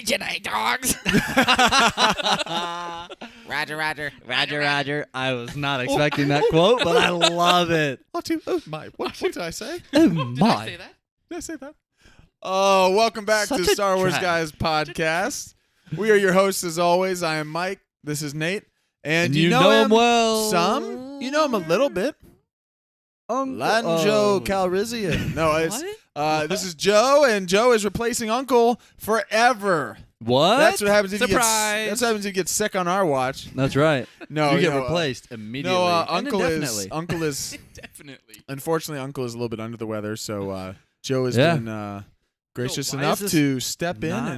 Great Jedi dogs. Roger, Roger. Roger, Roger. I was not expecting that quote, but I love it. Oh my! What did I say? Oh Did I say that? Did I say that? Oh, welcome back Such to a Star Wars drag. Guys podcast. We are your hosts as always. I am Mike. This is Nate, and you know him well. Some. You know him a little bit. Lanjo Calrissian. No, it's this is Joe, and Joe is replacing Uncle forever. What? That's what happens if Surprise. that's what happens if you get sick on our watch. That's right. No, you get know, replaced immediately. No, and Uncle indefinitely. is Definitely. unfortunately Uncle is a little bit under the weather, so Joe has Yeah. been gracious why enough is this to step in not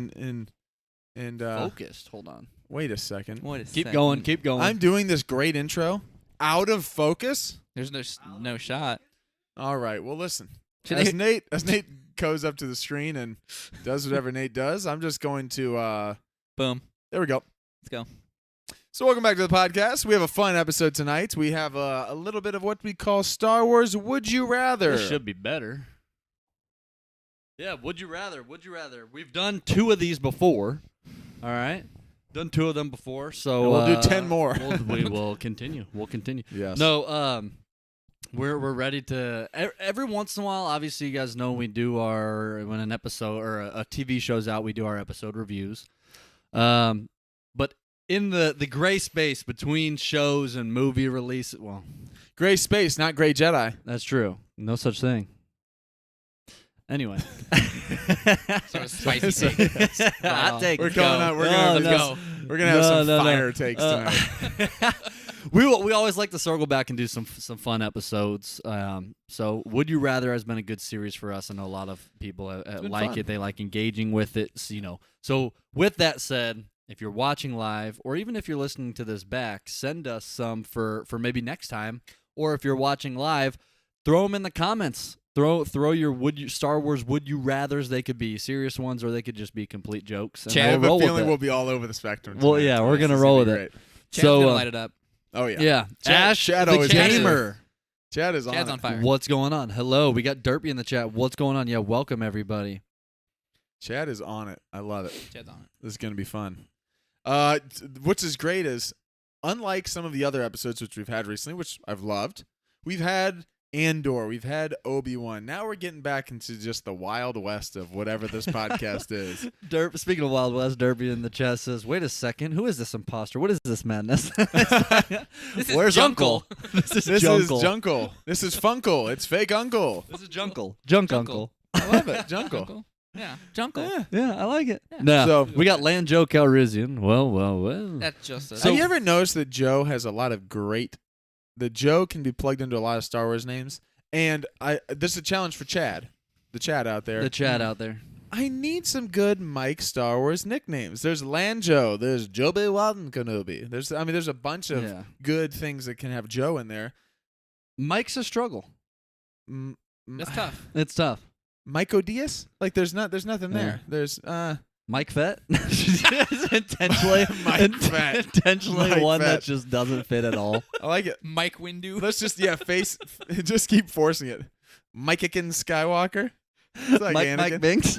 and focused. Hold on. wait a second. Keep going. Keep going. I'm doing this great intro out of focus. There's no shot. All right. Well, listen. Should As I- Nate goes up to the screen and does whatever Nate does, I'm just going to Boom. there we go. Let's go. So welcome back to the podcast. We have a fun episode tonight. We have a little bit of what we call Star Wars Would You Rather. This should be better. Yeah, would you rather? Would you rather? We've done 2 of these before. All right? Done 2 of them before, so And we'll do 10 more. we will continue. We'll continue. Yes. No, we're ready to every once in a while, obviously you guys know we do when an episode or a TV show's out, we do our episode reviews. But in the gray space between shows and movie release, well, Gray Space, not Gray Jedi. that's true. No such thing. Anyway. Sort of spicy take. Hot take. We're Go. going out. We're No, gonna no. go. We're gonna have some No. fire takes tonight. We always like to circle back and do some fun episodes. So Would You Rather has been a good series for us. I know a lot of people been like fun. it. They like engaging with it. So with that said, if you're watching live or even if you're listening to this back, send us some for maybe next time. Or if you're watching live, throw them in the comments. Throw your Star Wars Would You Rathers. They could be serious ones or they could just be complete jokes. And Chad, I we'll have a roll with feeling it. we'll be all over the spectrum. Well, tonight. yeah, So we're this gonna is roll be with great. it. Chad's So, gonna light it up. Oh yeah. Yeah, Ash, Chad the always does. gamer. Chad is on. Chad's it. on fire. What's going on? Hello, we got Derpy in the chat. What's going on? Yeah, welcome everybody. Chad is on it. I love it. Chad's on it. This is gonna be fun. What's is great is, unlike some of the other episodes which we've had recently, which I've loved, we've had Andor, we've had Obi-Wan. Now we're getting back into just the Wild West of whatever this podcast is. Speaking of Wild West, Derpy in the chat says, "Wait a second, who is this imposter? What is this madness?" This is Where's Junkle. Uncle? This is This Junkle. is Junkle. This is Funkle. It's fake Uncle. This is Junkle. Junk Junkle. Uncle. I love it. Junkle. Junkle. Yeah, Junkle. Yeah. Yeah, I like it. Yeah. No, So- we got Lanjo Calrissian. Well. That's just a Have you ever noticed that Joe has a lot of great? That Joe can be plugged into a lot of Star Wars names, and this is a challenge for Chad, the Chad out there. The chat out there. I need some good Mike Star Wars nicknames. There's Lanjo. There's Jobe Walden Kenobi. There's a bunch of Yeah. good things that can have Joe in there. Mike's a struggle. That's tough. It's tough. Mike Odias? Like there's nothing there. There's Mike Fett? intentionally, Mike Fett. intentionally Mike one that Fett. just doesn't fit at all. I like it. Mike Windu. Let's just just keep forcing it. Mikekin Skywalker. It's like Mike Anakin. Binks.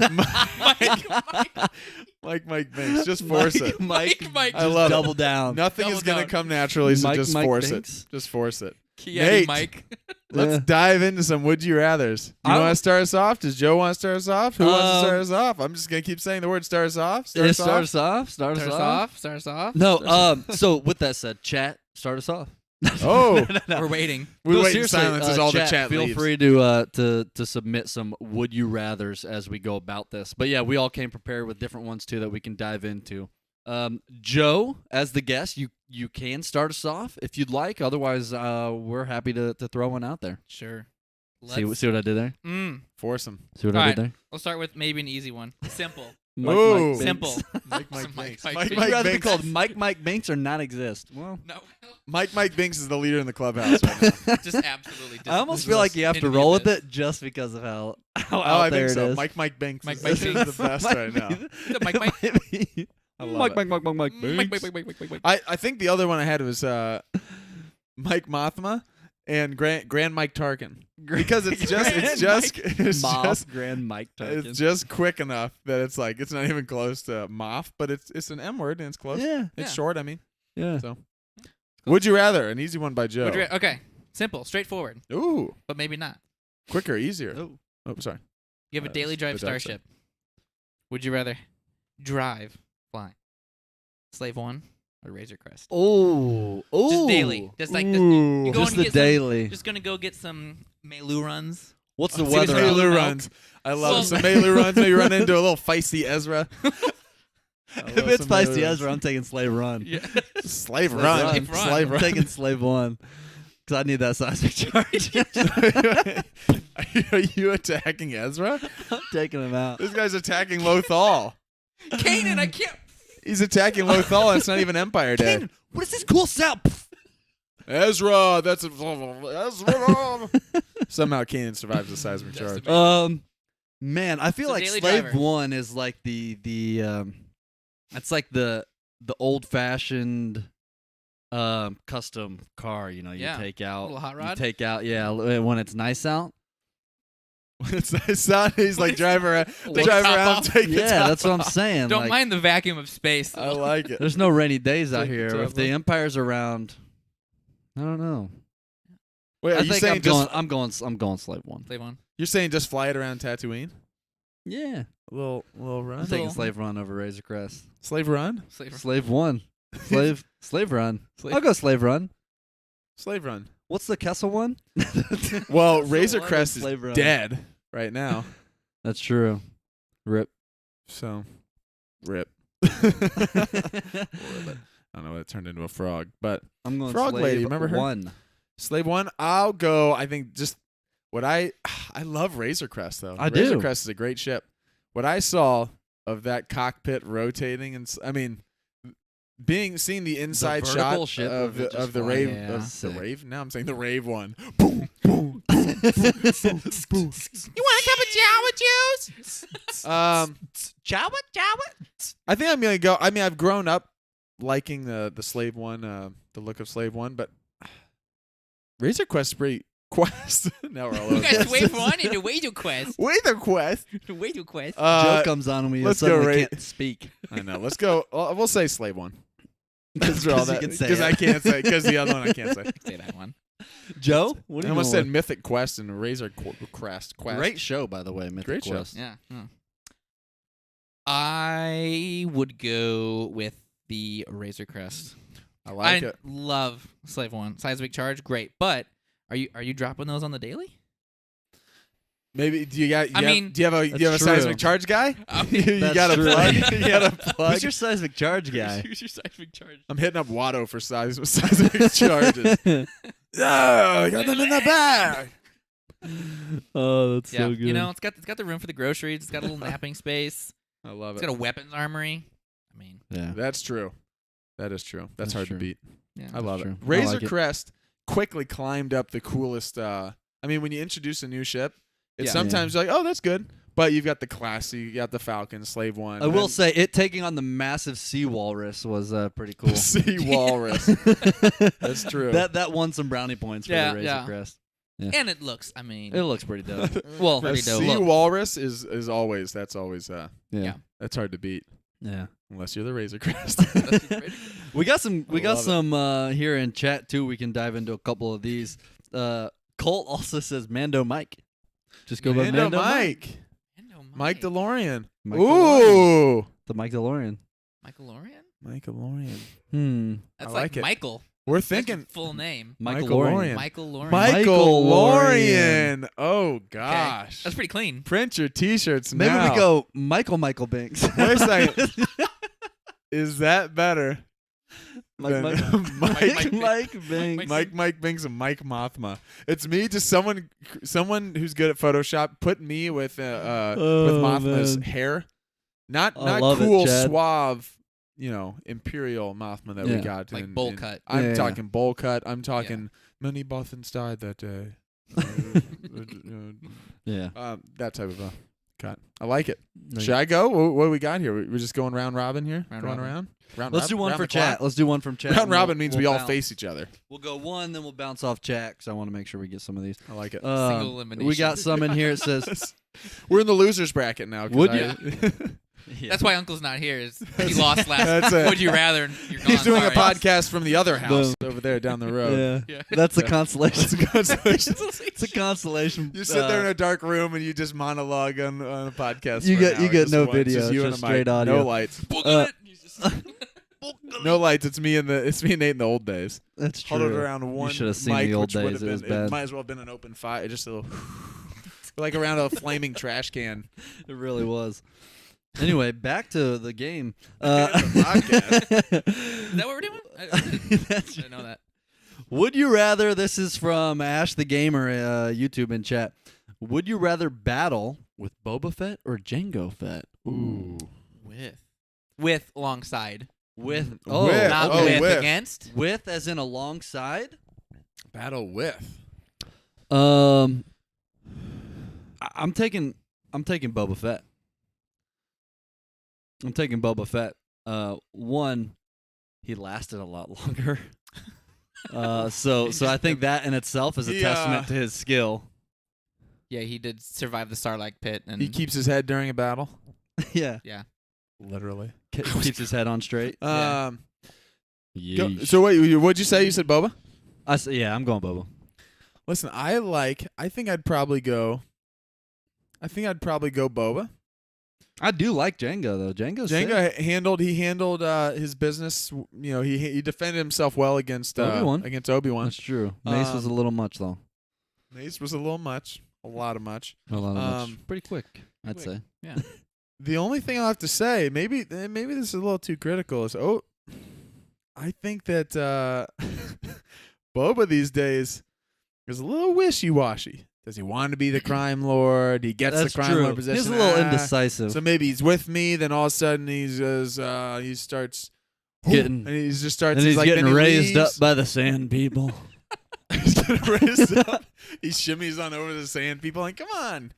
Mike Binks. Just force it. Mike, Mike. I love it. double down. Nothing Double is gonna down. come naturally, so Mike just force Binks. it. Just force it. Kiadi Nate. Mike. Let's Yeah. dive into some Would You Rathers. Do you I- want to start us off? Does Joe want to start us off? Who wants to start Um, us off? I'm just gonna keep saying the word "start us off." Start us off. Start us off. Start us off. No. So with that said, chat. Start us off. Oh, We're waiting. we No, wait in seriously, silence as all the chat, chat feel leaves. free to submit some would you rathers as we go about this. But yeah, we all came prepared with different ones too that we can dive into. Joe, as the guest, you can start us off if you'd like. Otherwise, we're happy to throw one out there. Sure. See what I did there? Force him. See what All I right. did there? We'll start with maybe an easy one. Simple. Ooh. Binks. Simple. Mike Some Binks. Mike Mike Binks. Would you rather be Binks. called Mike Binks or not exist? Well, No. Mike Binks is the leader in the clubhouse right now. Just absolutely. I almost dis- feel like you have to into the roll with abyss. it just because of how Oh, out I there think so. it is. Mike Binks Mike is, Binks. is the best right now. Mike, Mike. I love Mike it. Binks. Mike, Mike, Mike, Mike, Mike, Mike. I think the other one I had was Mike Mothma, and Grand Mike Tarkin, because it's just Grand Mike Tarkin. it's just quick enough that it's like it's not even close to Moff, but it's an M word and it's close. Yeah. It's Yeah. short. I mean, Yeah. so. Would you rather? An easy one by Joe. Okay, simple, straightforward, Ooh, but maybe not. quicker, easier. Oh. Oh, sorry. You have a daily the drive dark side. starship. Would you rather drive, fly, Slave One, or Razor Crest? Oh. Just daily. Just like Ooh. you go Just and the get some- daily. Just gonna go get some Melu runs. What's the See what's weather? Melu Melu milk. runs. I love Well- some Melu runs. Maybe run into a little feisty Ezra. If it's feisty Ezra, I'm taking Slave Run. Yeah. Slave Slave run. Slave run. Slave I'm run. taking Slave 1. Because I need that seismic charge. Are you attacking Ezra? I'm taking him out. This guy's attacking Lothal. Kanan, I can't. He's attacking Lothal, and it's not even Empire Day. Kanan, what is this cool sound? Ezra, that's Ezra. Somehow Kanan survives the seismic That's charge. Man, I feel So like daily Slave driver. 1 is like it's like the old fashioned custom car, you know, you Yeah. take out. Little hot You rod? take out, yeah, when it's nice out. It's nice out. He's like drive around, Take drive top around, off. take the Yeah, top that's what I'm off. saying. Don't like, mind the vacuum of space. I like it. There's no rainy days out Take the here. top If the off. Empire's around, I don't know. Wait, are I you think saying I'm going Slave 1. Slave One. you're saying just fly it around Tatooine? Yeah. A little run. I'm taking Little- Slave Run over Razor Crest. Slave run? Slave One. Slave 1. Slave Run. Slave- I'll go Slave Run. Slave run. What's the Kessel one? Well, So Razor one Crest is is Slave Run. dead right now. That's true. Rip. So, rip. I don't know. It turned into a frog, but I'm going Frog Slave Lady, remember her? 1. Slave One. I'll go. I think just what I love Razor Crest though. I Razor do. Crest is a great ship. What I saw of that cockpit rotating, and I mean, seeing the inside vertical shot ship of of it just the flying. rave Yeah. of the Sick. rave. Now I'm saying the rave one. Boom, boom. You want a cup of Jawa juice? Jawa. I think I'm gonna go. I mean, I've grown up liking the Slave One, the look of Slave One, but Razor Quest is pretty. Quest. Now we're all over. You guys this. wait for one into Way to Quest. Wait the quest. Way to Quest. Joe comes on and we let's go suddenly rate- can't speak. I know. Let's go. We'll say Slave One. Because all you that. can say Because it. I can't say. Because the other one I can't say. Say that one. Joe? What I are you almost going said Mythic Quest and Razor Crest. with? Great show, by the way. Mythic Great show. Quest. Yeah. I would go with the Razor Crest. I like I it. love Slave One. Seismic Charge, great. But are you dropping those on the daily? Maybe do you I mean, do you have a That's seismic true. charge guy? you That's got a true. plug. You got a plug. Who's your seismic charge guy? Who's your Seismic Charge? I'm hitting up Watto for seismic charges. Oh, I got them in the bag. Oh, that's Yeah, so good. you know, it's got the room for the groceries. It's got a little napping space. I love It's it. got a weapons armory. I mean, yeah. That's true. That is true. That's hard true. to beat. yeah. I love true. it. I Razor like it. Crest quickly climbed up the coolest. I mean, when you introduce a new ship, it's Yeah. sometimes like, oh, that's good. But you've got the classy, you got the Falcon, Slave One. I will and say it taking on the massive sea walrus was pretty cool. Sea Walrus. That's true. That won some brownie points for Yeah, the Razor yeah. Crest. And it looks. I mean, It looks pretty dope. well, The pretty dope. Sea Look, Walrus is always that's always Yeah. that's hard to beat Yeah. unless you're the Razor Crest. We got some love it. here in chat too. We can dive into a couple of these. Colt also says Mando Mike. Just go by Mando Mando Mike. Mike DeLorean. Mike Ooh, The Mike DeLorean. Michael Lorian? Mike DeLorean. That's I like like it. Michael. We're That's thinking your full name. Michael Michael Lorian. Lorian. Michael Lorian. Michael Lorian. Lorian. Oh Okay. gosh. That's pretty clean. Print your T-shirts Maybe now. we go Michael Binks. Wait a second. Is that better? than Mike Binks. Mike Binks and Mike Mothma. It's me, just someone who's good at Photoshop. Put me with Mothma's man. hair, not I love it, cool, Chad. suave, Imperial Mothma that we Yeah. got. Like in- bowl in- cut. I'm Yeah. talking bowl cut. I'm talking many bothans died that day. Yeah. That type of Got it. I like it. No, Should I go? What do we got here? We're just going round robin here? Round going robin. around? Round Let's robin? do one Round for the clock? chat. Let's do one from chat. Round and robin means we all bounce. face each other. We'll go one, then we'll bounce off chat because I want to make sure we get some of these. I like it. Single elimination. We got some in here. It says, We're in the losers bracket now. 'cause Would I- That's why Uncle's not here. Is he lost last? That's it. Would you rather? And you're He's gone. doing a Sorry. podcast from the other house over there down the road. Yeah. Yeah. That's a Yeah. consolation. That's a consolation. It's a consolation. You sit there in a dark room and you just monologue on a podcast. You for get- an you hour, get just no once, video, just you it's and a straight mic, audio. no lights, Boogling it. He's just- no lights. It's me and Nate in the old days. That's true. Huddled around one should have seen mic, the old which would days. have It was been, bad. might as well have been an open fire. Just a little, like around a flaming trash can. It really was. Anyway, back to the game. podcast. Is that what we're doing? I That's- didn't know that. Would you rather? This is from Ash the Gamer, YouTube in chat. Would you rather battle with Boba Fett or Jango Fett? Ooh. With alongside, With With. not Oh, with, with. against. with as in alongside. Battle with. I'm taking Boba Fett. I'm taking Boba Fett. One, he lasted a lot longer. So I think that in itself is a testament to his skill. Yeah, he did survive the Sarlacc pit, and He keeps his head during a battle. Yeah, Literally. keeps his head on straight. Go, Yeesh. so wait, what'd you say? You said Boba? Yeah, I'm going Boba. Listen, I think I'd probably go Boba. I do like Jango though. Jango's sick. Jango handled his business. You know, he defended himself well against Obi-Wan. Obi-Wan. That's true. Mace was a little much though. Mace was a little much, a lot of much. A lot of much. Pretty quick, I'd say. yeah. The only thing I'll have to say, maybe this is a little too critical, is I think that Boba these days is a little wishy-washy. Does he want to be the crime lord? He gets That's the crime true. lord position. He's a little Ah. indecisive. So maybe he's with me, then all of a sudden he starts Getting- and he just starts. and he's like, getting then he raised leaves. up by the sand people. He's getting raised up. He shimmies on over the sand people, like, come on.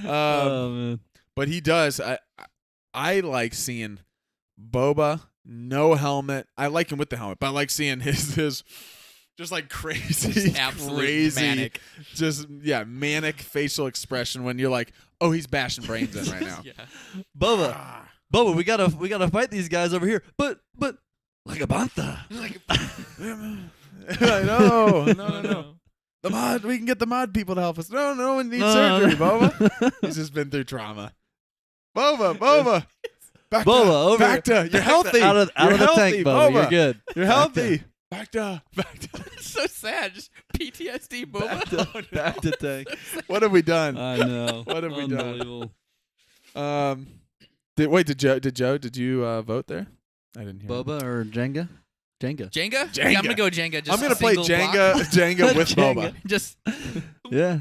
Oh man. But he does. I like seeing Boba, no helmet. I like him with the helmet, but I like seeing his just like crazy, Absolute crazy, manic. just manic facial expression when you're like, oh, he's bashing brains in right now. Yeah. Boba, Ah. Boba, we gotta fight these guys over here. But like a bantha. No. The mod, we can get the mod people to help us. No one needs surgery, Boba. He's just been through trauma. Boba. Back Boba, to, over back to, you're healthy. Out of You're the healthy, tank, Boba. You're good. You're Back to- healthy. Back to. It's so sad. Just PTSD, Boba. Back to tank. What have we done? I know. What have we done? Unbelievable. Did you vote there? I didn't hear. Boba or Jenga? Jenga. Jenga? Jenga. Yeah, I'm gonna go Jenga. Just I'm gonna play single block. Jenga with Jenga. Boba. Just Yeah.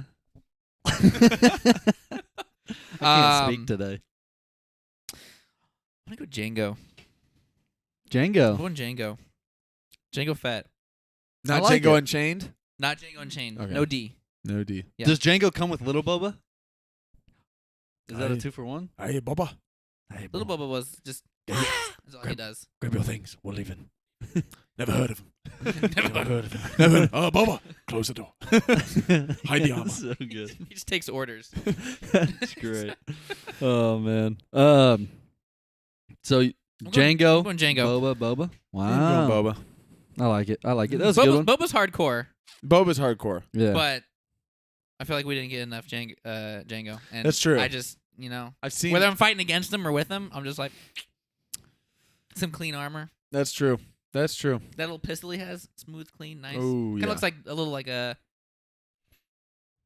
I can't speak today. I'm gonna go Django. I'm Django. going Django. Django Fett. Not like Django it. Unchained. Not Django Unchained. Okay. No D. No D. Yeah. Does Django come with little Boba? Is that a Aye. 2-for-1? Hey, Boba. Hey, Little Boba was just. That's all he does. Grab your things. We're leaving. Never heard of him. Never heard of him. Never. Oh, Boba. Close the door. Hide the armor. So good. He just takes orders. That's great. Oh man. So I'm Django, going Django. Boba. I'm Wow. going Boba. I like it. That was a good one. Boba's hardcore, Boba's hardcore. Yeah. but I feel like we didn't get enough Django. And That's true. I just, I've seen. whether I'm fighting against him or with him, I'm just like, some clean armor. That's true. That Little pistol he has, smooth, clean, nice. Oh, Kind yeah. of looks like a little like a,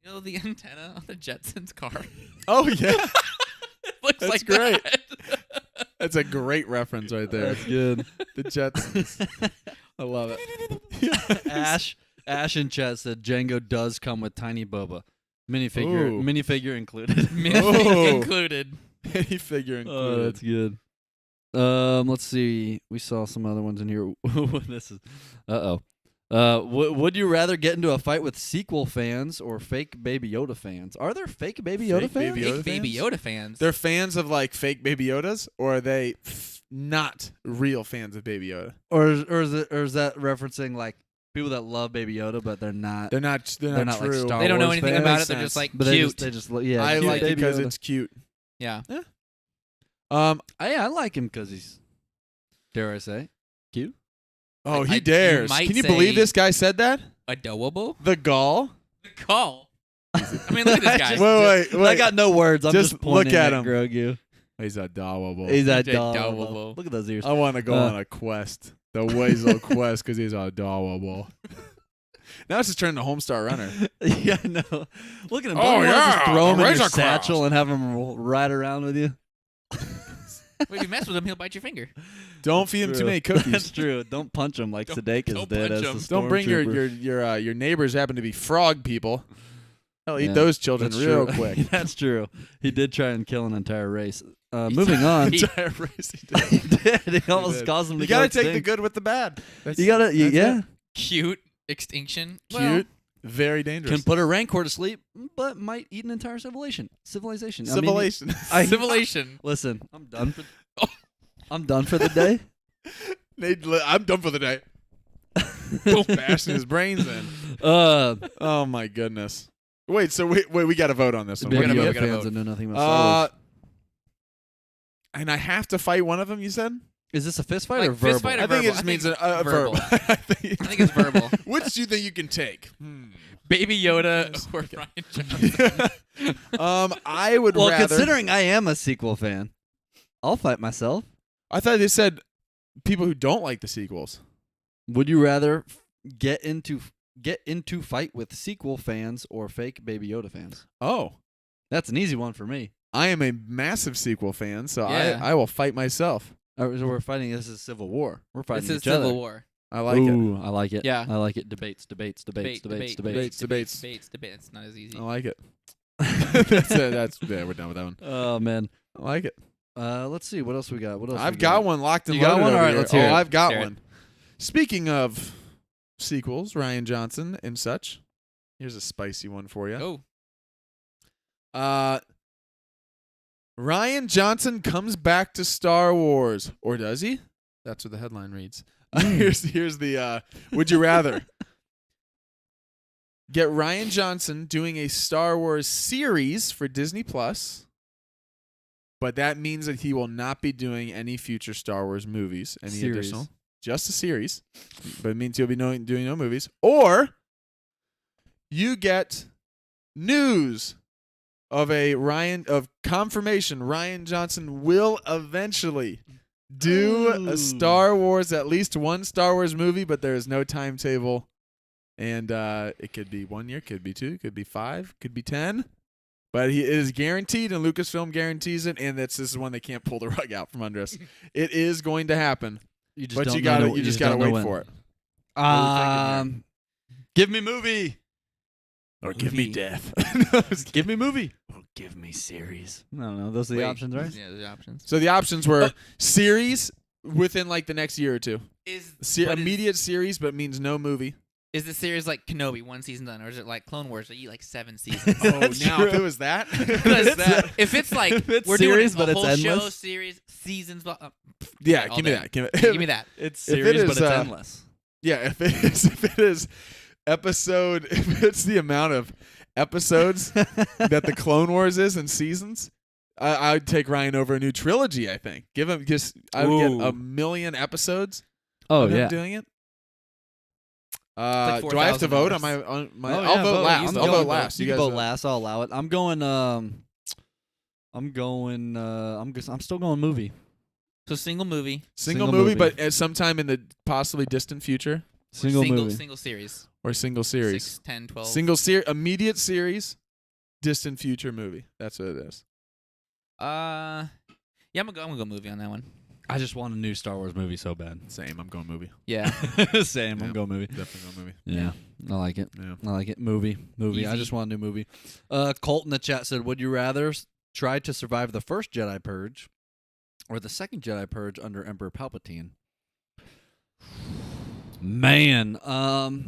the antenna on the Jetsons car. Oh, yeah. It looks That's like great. that. That's a great reference right there. That's good. The Jetsons. I love it. Ash in chat said Django does come with tiny Boba. Ooh. Minifigure included. Oh. included. Any figure included. Oh, that's good. Let's see. We saw some other ones in here. This is. Would you rather get into a fight with sequel fans or fake Baby Yoda fans? Are there fake Baby Yoda Fake fans? Baby Yoda Big Baby fans? Yoda fans. They're fans of like fake Baby Yodas, or are they not real fans of Baby Yoda? Or is that referencing like people that love Baby Yoda but they're not? They're not. They're, They're not not like true. Star They don't know Wars anything fans. about Makes it. They're just sense. like But cute. they just yeah. I cute like it Baby because Yoda. it's cute. Yeah. I like him because he's, dare I say, cute. Oh, I- he you dares. might Can you believe say- this guy said that? Adorable. The gall. The call. I mean, look at this guy. Wait. I got no words. I'm Just just pointing look at him. Grogu. He's adorable. He's He's adorable. adorable. Look at those ears. I want to go Uh, on a quest, the Weasel quest, because he's adorable. Now it's just turning to Homestar Runner. Yeah, I know. Look at him. Oh, Don't you wanna just yeah, throw him in your Razor satchel Crest. and have him ride around with you. Well, if you mess with him, he'll bite your finger. Don't feed him too True. many That's cookies. true. Don't punch him like Don't- Sudeikis don't did punch as him. the Don't bring stormtrooper. your neighbors happen to be frog people. Hell, eat Yeah, those children That's real true. quick. That's true. He did try and kill an entire race. Moving on. Entire race he did. He did. He almost did. caused them to You go gotta take the extinct. good with the bad. That's, You gotta, that's yeah. it. Cute extinction. Cute, very dangerous. Can put a rancor to sleep, but might eat an entire civilization. Civilization. I mean, Civilization. Civilization. listen, I'm done for. I'm done for the day. I'm done for the day. Boom, bashing his brains in. Oh my goodness. Wait, we got to vote on this one. Baby What do you Yoda we gotta fans vote. that know nothing about Star Wars. And I have to fight one of them. You said? Is this a fist fight Like or fist verbal? fight or I think it verbal? just I means think a verbal. verbal. I think I think it's verbal. Which do you think you can take? Baby Yoda or Ryan Johnson. I would Well, rather. considering I am a sequel fan, I'll fight myself. I thought they said people who don't like the sequels. Would you rather get into fight with sequel fans or fake Baby Yoda fans? Oh, That's an easy one for me. I am a massive sequel fan, so Yeah. I will fight myself. So we're fighting. This is Civil War. We're fighting This is each other. Civil War. I like it. Ooh, I like it. Yeah. I like it. Debates. Debate. Debates. It's not as easy. I like it. That's we're done with that one. Oh man. I like it. Let's see what else we got. What else? I've we got one locked and You got loaded one? over All right, here. let's hear it. I've got Let's hear it. one. Speaking of sequels, Ryan Johnson and such. Here's a spicy one for you. Oh, Ryan Johnson comes back to Star Wars, or does he? That's what the headline reads. Here's the would you rather get Ryan Johnson doing a Star Wars series for Disney Plus, but that means that he will not be doing any future Star Wars movies, any Series. additional, just a series, but it means he'll be doing no movies, or you get news of confirmation Ryan Johnson will eventually do Ooh. a Star Wars, at least one Star Wars movie, but there is no timetable. And it could be 1 year, could be 2, could be 5, could be 10. But it is guaranteed, and Lucasfilm guarantees it, and this is one they can't pull the rug out from under us. It is going to happen, You just but don't you know gotta the- you just don't gotta know wait when. for it. What are you Give me movie. Or give me death. Give me movie. Or give me series. I don't know. Those are the wait. options, right? Yeah, the options. So the options were series within like the next year or two. Is Immediate series, but means no movie. Is the series like Kenobi, one season done, or is it like Clone Wars, that you like 7 seasons? Oh, That's now true. if it was that, Because if it's like If it's we're series, doing but a it's whole show, endless? series, seasons, yeah, all give me day. that. Give me, give me that. It's If it series, but is, it's endless. Yeah, if it is episode, if it's the amount of episodes that the Clone Wars is in seasons, I would take Ryan over a new trilogy. I think give him I would Ooh. get a million episodes. Oh of him yeah. doing it. like Do I have to vote on $4,000. my? Oh, I'll yeah, vote last. I'm I'll going vote last. You You can guys vote last. I'll allow it. I'm going. I'm still going movie. So single movie, Single Single movie, movie. but sometime in the possibly distant future, Single movie. single series, or single series. 6, 10, 12. Immediate series, distant future movie. That's what it is. Yeah, I'm gonna go movie on that one. I just want a new Star Wars movie so bad. Same. I'm going movie. Yeah. Same. Yeah. I'm going movie. Definitely going movie. Yeah, I like it. Yeah. I like it. Movie. I Easy. just want a new movie. Colt in the chat said, "Would you rather try to survive the first Jedi Purge or the second Jedi Purge under Emperor Palpatine?" Man,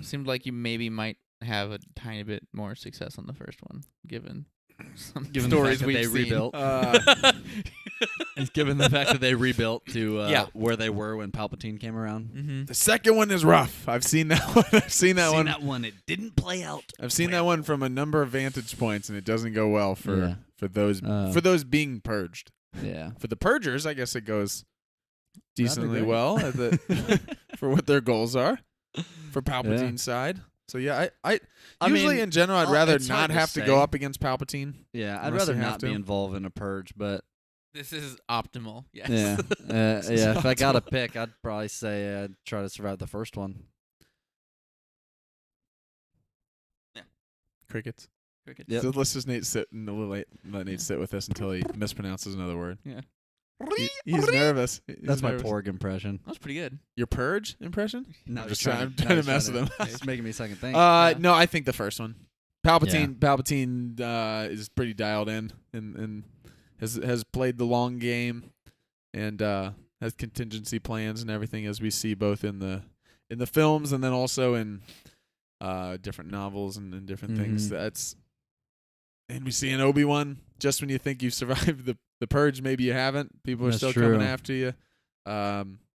Seemed like you maybe might have a tiny bit more success on the first one, given some given the stories fact that we've they seen. rebuilt, and given the fact that they rebuilt to Yeah. where they were when Palpatine came around. Mm-hmm. The second one is rough. I've seen that one. I've seen that one. That one, it didn't play out. I've seen that one from a number of vantage points, and it doesn't go well for those being purged. Yeah. For the purgers, I guess it goes decently great. well at the, for what their goals are. For Palpatine's side. So yeah, I usually mean, in general I'd rather it's hard not to have to say. go up against Palpatine. Yeah, I'd Unless rather you have not to. be involved in a purge, but This is optimal. Yes. yeah, yeah. If I got to pick, I'd probably say I'd try to survive the first one. Crickets. Crickets. Yep. So let's just Nate sit and let Nate sit with us until he mispronounces another word. Yeah. He's nervous. He's That's my nervous. Porg impression. That was pretty good. Your purge impression? No, I'm just trying to mess with him. It's making me second think. No, I think the first one. Palpatine is pretty dialed in and has played the long game and has contingency plans and everything, as we see both in the films and then also in different novels and different things. And we see in Obi-Wan, just when you think you've survived the purge, maybe you haven't. People are That's still true. coming after you.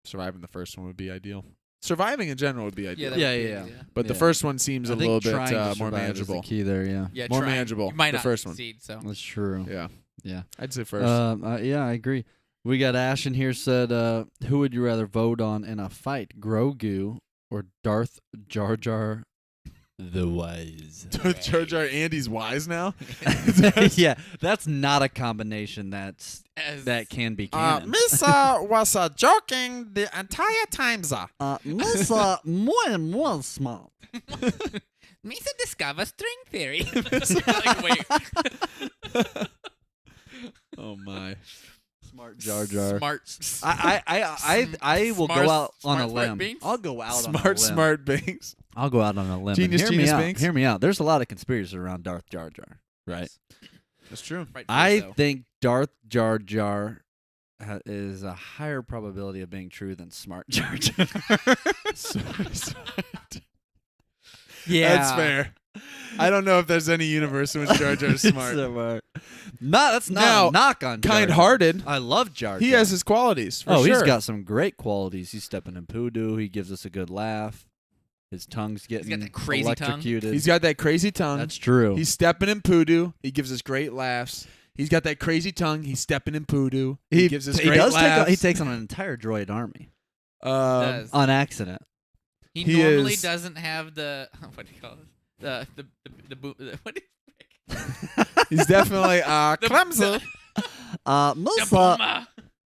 Surviving the first one would be ideal. Surviving in general would be ideal. that Yeah, would be yeah, it, But the Yeah. first one seems I a think little bit trying to more survive is manageable. the key there, yeah. Yeah, More trying. manageable, You might the not first one. succeed, so. That's true. Yeah, Yeah. I'd say first. Yeah, I agree. We got Ash in here said, who would you rather vote on in a fight, Grogu or Darth Jar Jar the Wise? Jar Jar Andy's wise now. Yeah, that's not a combination that can be canon. Misa was joking the entire time, sir. Misa more smart. Misa discover string theory. Like, wait. Oh my! Smart Jar Jar. Smart. I will Smart- go out on a smart limb. Binks? I'll go out on a limb. Smart Binks. I'll go out on a limb. Genius, and genius hear me Binks. out. Hear me out. There's a lot of conspiracies around Darth Jar Jar, right? That's true. Rightfully I so. think Darth Jar Jar is a higher probability of being true than Smart Jar Jar. Yeah, That's fair. I don't know if there's any universe in which Jar Jar is smart. No, that's not Now, a knock on Jar Jar. Kind-hearted. I love Jar Jar. He has his qualities. For oh, sure. he's got some great qualities. He's stepping in poodoo. He gives us a good laugh. His tongue's getting that crazy tongue. electrocuted. He's got that crazy tongue. That's true. He's stepping in poodoo. He gives us great laughs. He's got that crazy tongue. He's stepping in poodoo. He gives us great laughs. He takes on an entire droid army Does. on accident. He he normally is- doesn't have the what do you call it? The what? He's definitely The- clumsy. The Musa.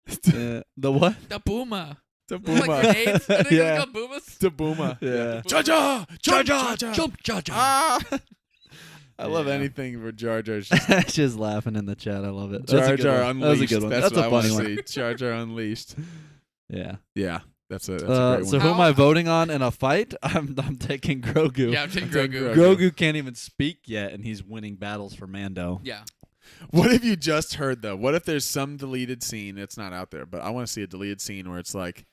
booma. The what? The booma. The Like booma. grenades. I think Yeah. it's called boomas. The booma. Yeah. Jar Jar. Jar Jar. Jump, Jar Jar. Ah. I love Yeah. anything for Jar Jar. Just laughing in the chat. I love it. That's a Jar good Jar one. Unleashed. That was a good one. That's, That's what a I want funny to one. see. Jar Jar Unleashed. Yeah. Yeah, that's a great So one. who am I How- voting on in a fight? I'm taking Grogu. Yeah, I'm taking I'm taking Grogu. Grogu. Grogu can't even speak yet, and he's winning battles for Mando. Yeah. What if you just heard though? What if there's some deleted scene? It's not out there, but I want to see a deleted scene where it's like,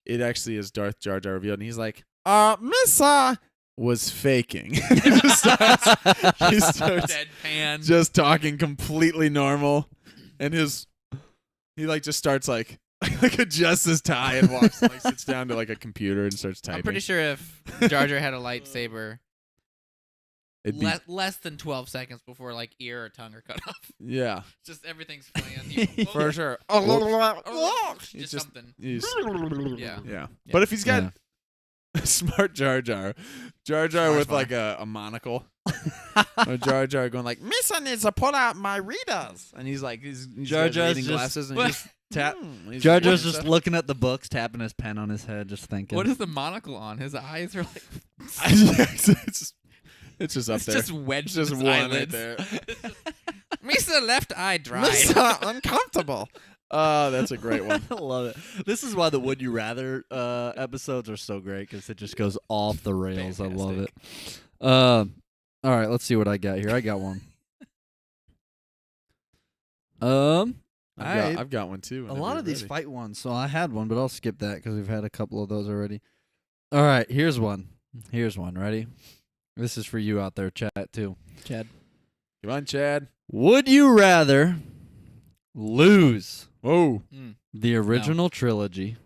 it actually is Darth Jar Jar revealed, and he's like, Missa was faking. he starts Deadpan. just talking completely normal, and he like just starts like adjusts his tie and walks like sits down to like a computer and starts typing. I'm pretty sure if Jar Jar had a lightsaber, It'd be, less than 12 seconds before like ear or tongue are cut off. yeah, Just everything's flying. for sure. Just He's just- something. He's- Yeah. yeah. But if he's got Yeah. smart Jar Jar with like a monocle, or Jar Jar going like, "Missa needs to pull out my readers," and he's like, he's Jar got Jar's reading just- glasses, and What? he's Tap. he's Jar Jar's doing just stuff. looking at the books, tapping his pen on his head, just thinking. What is the monocle on? His eyes are like. it's just up It's there. just wedged It's just in his one right eyelids. there. Misa left eye dry. Missa uncomfortable. Oh, that's a great one. I love it. This is why the Would You Rather episodes are so great, because it just goes off the rails. I love it. All right, let's see what I got here. I got one. I've got one too. A lot of these fight ones, so I had one, but I'll skip that because we've had a couple of those already. All right, here's one. Ready? This is for you out there, chat, too. Chad. Come on, Chad. Would you rather lose Whoa. the original trilogy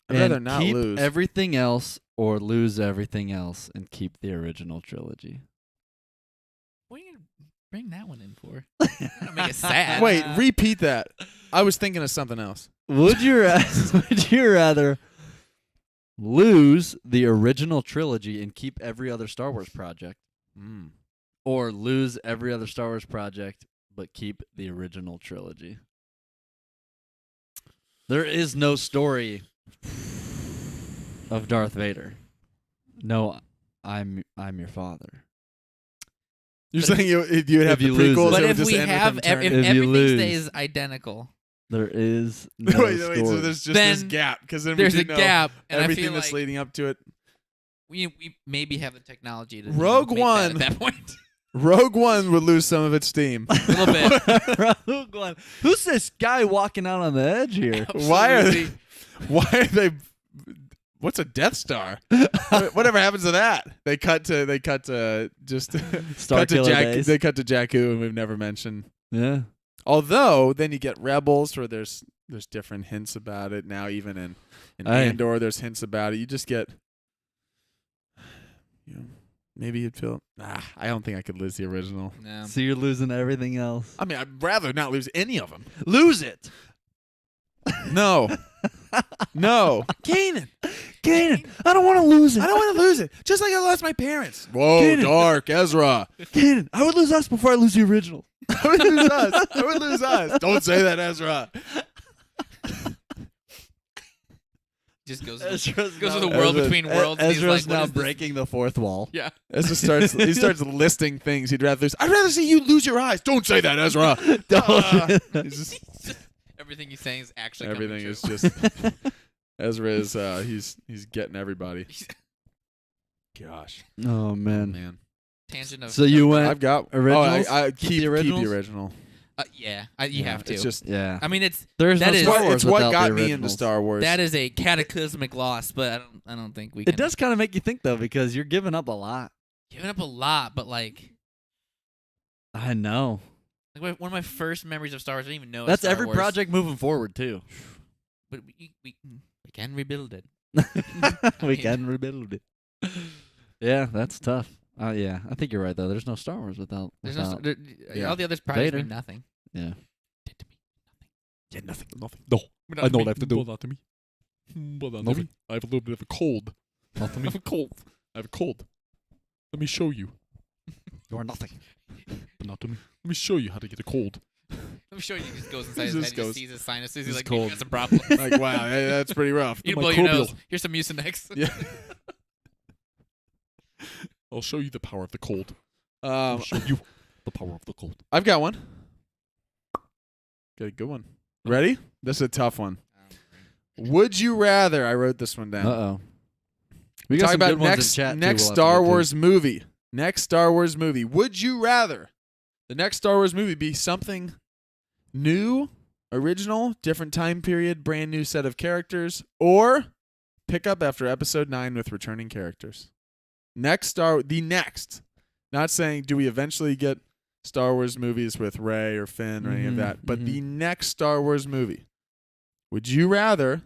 I'd rather and not keep lose. everything else, or lose everything else and keep the original trilogy? What are you bring that one in for? Make it sad. Wait, repeat that. I was thinking of something else. Would you rather lose the original trilogy and keep every other Star Wars project, or lose every other Star Wars project but keep the original trilogy? There is no story of Darth Vader. No, I'm your father. You're saying you would have if you the lose prequels? it. But it would if just we end with have, them if turning- If you everything lose. stays identical, There is no wait, story. so there's just Then this gap because then there's we a do know gap, and I everything feel that's like leading up to it. we maybe have the technology to Rogue make that One. at that point. Rogue One would lose some of its steam. A little bit. Rogue One. Who's this guy walking out on the edge here? Why are they? Absolutely. Why are they? What's a Death Star? Whatever happens to that? They cut to just Star cut to Killer Jack. Days. They cut to Jakku, and we've never mentioned. Yeah. Although then you get Rebels, where there's different hints about it now. Even in Aye. Andor, there's hints about it. You just get, maybe you'd feel. I don't think I could lose the original. No. So you're losing everything else. I mean, I'd rather not lose any of them. Lose it. No, no, Kanan. I don't want to lose it. I don't want to lose it. Just like I lost my parents. Whoa, Get it. dark Ezra. Kanan. I would lose us before I lose the original. I would lose us. I would lose us. Don't say that, Ezra. Just goes Ezra's to now- the world Ezra- between worlds. and he's Ezra's like, what now is this? breaking the fourth wall. Yeah. Ezra starts listing things he'd rather lose. I'd rather see you lose your eyes. Don't say that, Ezra. He's just- Everything he's saying is actually everything coming is true. just Ezra is he's getting everybody. Gosh, Oh man. man. Tangent of. So you went. I've got Originals? I Keep keep the originals? the original. Yeah, you Yeah, have to. It's just Yeah. I mean, it's There's that no is- Star Wars it's what without got the me into originals. Star Wars. that is a cataclysmic loss, but I don't think we. It can does kind of make you think though, because you're giving up a lot. giving up a lot, but like I know. one of my first memories of Star Wars. I didn't even know. That's Star every Wars, project moving forward too. but we can rebuild it. We mean- can rebuild it. Yeah, that's tough. Yeah, I think you're right though. There's no Star Wars without. There's without no Yeah. all the other projects Vader. mean nothing. yeah. Did to me yeah, nothing. No, nothing. I know what I have to do. Not to me. But not to Nothing. me. I have a little bit of a cold. Not to I me. have a cold. I have a cold. Let me show you. You're nothing. But not to me. Let me show you how to get a cold. Let me show you. He just goes inside He his just head. He goes- just sees his sinuses. He's He's like, cold. you got some problems. Like, wow, that's pretty rough. You blow your Microbial. nose. Here's some Mucinex. Yeah. I'll show you the power of the cold. Um, I'll show you the power of the cold. I've got one. Got a good one. Ready? This is a tough one. Would you rather? I wrote this one down. Uh-oh. We got talk some about good ones in next chat, too, next we'll have to Star get to. Wars movie. Next Star Wars movie. Would you rather the next Star Wars movie be something new, original, different time period, brand new set of characters, or pick up after Episode 9 with returning characters? The next. Not saying do we eventually get Star Wars movies with Rey or Finn or any of Mhm, that, but mhm. the next Star Wars movie. Would you rather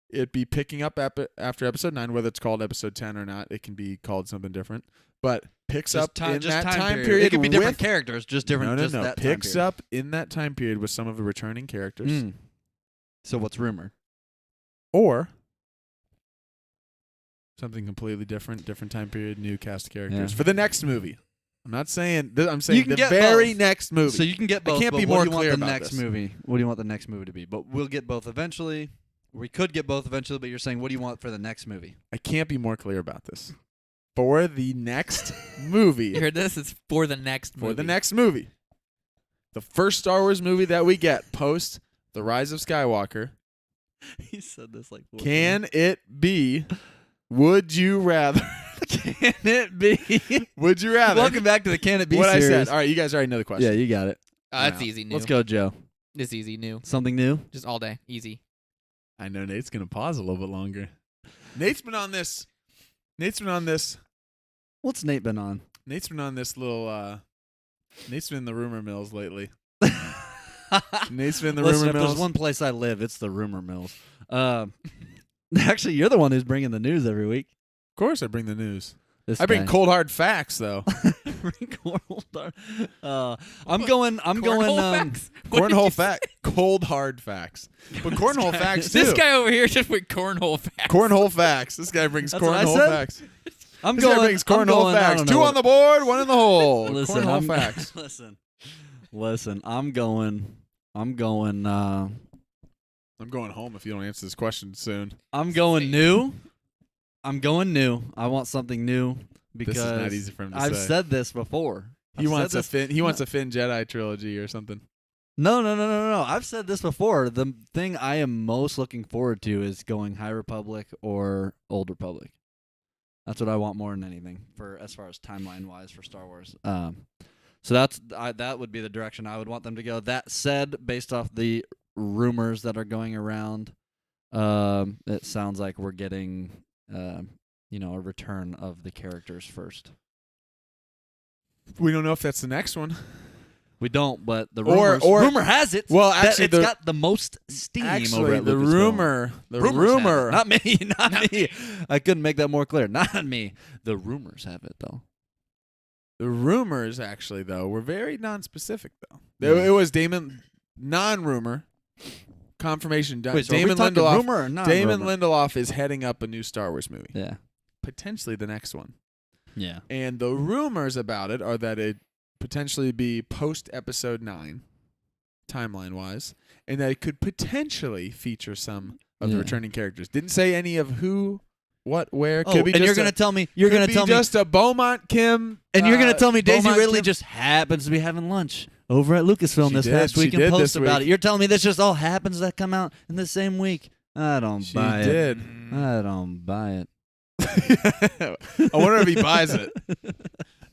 it be picking up after Episode 9, whether it's called Episode 10 or not? It can be called something different, but picks up in that time period. It could be different with, characters, just different. No, just that time picks period. up in that time period with some of the returning characters, Mm. So what's rumor? or something completely different time period, new cast of characters Yeah. for the next movie. I'm not saying. I'm saying You can the get very both. next movie. So you can get both. can't but be what more do you clear want the about next this. movie? What do you want the next movie to be? But we'll get both eventually. We could get both eventually, but you're saying what do you want for the next movie? I can't be more clear about this. For the next movie. You heard this? It's for the next movie. For the next movie. The first Star Wars movie that we get post The Rise of Skywalker. He said this like. Can it be Would You Rather? Can it be? Would you rather? Welcome back to the Can It Be what series. I said. All right, you guys already know the question. Yeah, you got it. That's Wow. easy. New. Let's go, Joe. It's easy. New. Something new? Just all day. Easy. I know Nate's going to pause a little bit longer. Nate's been on this Nate's been on this. What's Nate been on? Nate's been on this little. Nate's been in the rumor mills lately. Nate's been in the Listen, rumor if mills. there's one place I live, it's the rumor mills. Actually, you're the one who's bringing the news every week. Of course, I bring the news. This I bring guy. cold hard facts, though. I'm going. Cornhole facts? What did you Cornhole say? fact, cold hard facts, but cornhole facts too. This guy over here just went cornhole facts. Cornhole facts. This guy brings That's what I cornhole said? facts. I'm This going. guy brings I'm cornhole going, I facts. don't 2 know on the board, 1 in the hole. Listen, cornhole I'm, facts. Listen. I'm going. I'm going home if you don't answer this question soon. I'm going new. I'm going new. I want something new because This is not easy for him to I've say. said this before. He I've wants said a this- Finn. He wants a Finn Jedi trilogy or something. No. I've said this before. The thing I am most looking forward to is going High Republic or Old Republic. That's what I want more than anything for as far as timeline wise for Star Wars. So that would be the direction I would want them to go. That said, based off the rumors that are going around, it sounds like we're getting a return of the characters first. We don't know if that's the next one. We don't, but the Or- rumor has it. Well, that actually, it's got the most steam over Actually, at the Lucasfilm. rumor, Not me, not me. I couldn't make that more clear. Not me. The rumors have it though. the rumors actually though were very non-specific though. Yeah. It was Damon non-rumor confirmation done. Wait, so Damon are we talking Lindelof. rumor or not? Damon Lindelof is heading up a new Star Wars movie, Yeah. potentially the next one. Yeah. And the rumors about it are that it potentially be post Episode 9, timeline wise, and that it could potentially feature some of the Yeah. returning characters. Didn't say any of who, what, where. Oh, Could be and just you're gonna tell me you're could gonna be tell me just a Beaumont Kim, and you're gonna tell me Daisy Beaumont Ridley Kim- just happens to be having lunch over at Lucasfilm She this did. past She week and did post this about week. it. You're telling me this just all happens to come out in the same week? I don't She buy did. it. I don't buy it. I wonder if he buys it.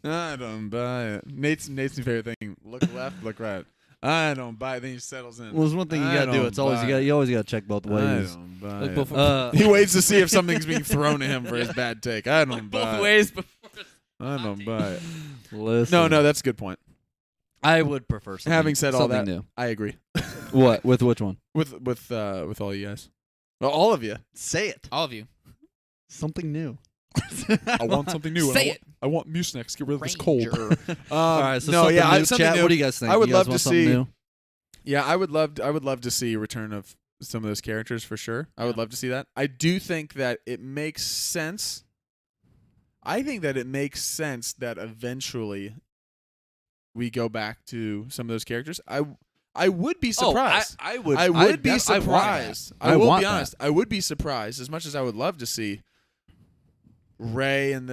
I don't buy it. Nate's favorite thing: look left, look right. I don't buy it. Then he settles in. Well, there's one thing you I gotta do. don't It's always buy you always gotta check both I ways. don't buy Look it. both- He waits to see if something's being thrown at him for his bad take. I don't buy both it. ways before. I don't buy it. Listen, No, that's a good point. I would prefer something. Having said all something that, new. I agree What with which one? with all you guys. Well, all of you. Say it. All of you. Something new. I want something new. Say it. I want Mucinex. Get rid of this cold. All right. So no, something yeah, new. something Chat, new. what do you guys think? I would You guys love to want something see- new? Yeah, I would love to see a return of some of those characters for sure. I would love to see that. I do think that it makes sense. I think that it makes sense that eventually we go back to some of those characters. I would be surprised. I would. I would be I want that. surprised. I I will want be that. honest. I would be surprised as much as I would love to see Rey in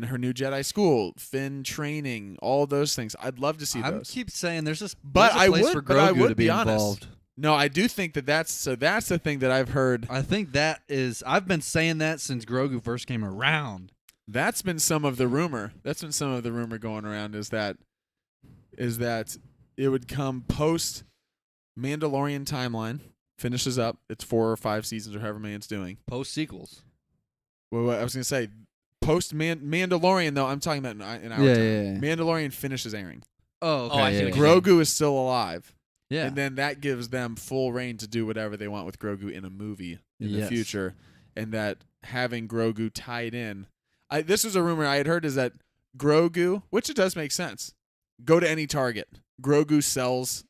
her new Jedi school, Finn training, all those things. I'd love to see I those. keep saying there's this, But there's a I place would- for but I Grogu would to be be honest. involved. No, I do think that's the thing that I've heard. I think that is. I've been saying that since Grogu first came around. That's been some of the rumor. That's been some of the rumor going around is that it would come post Mandalorian timeline finishes up. It's 4 or 5 seasons or however many it's doing. Post sequels. Well, what I was gonna say post Mandalorian though. I'm talking about in our Yeah, time. yeah, yeah. Mandalorian finishes airing. Oh, okay. Oh, I see yeah, what yeah. you're saying. Grogu is still alive, Yeah. and then that gives them full reign to do whatever they want with Grogu in a movie in the Yes. future, and that having Grogu tied in. This was a rumor I had heard is that Grogu, which it does make sense, go to any Target. Grogu sells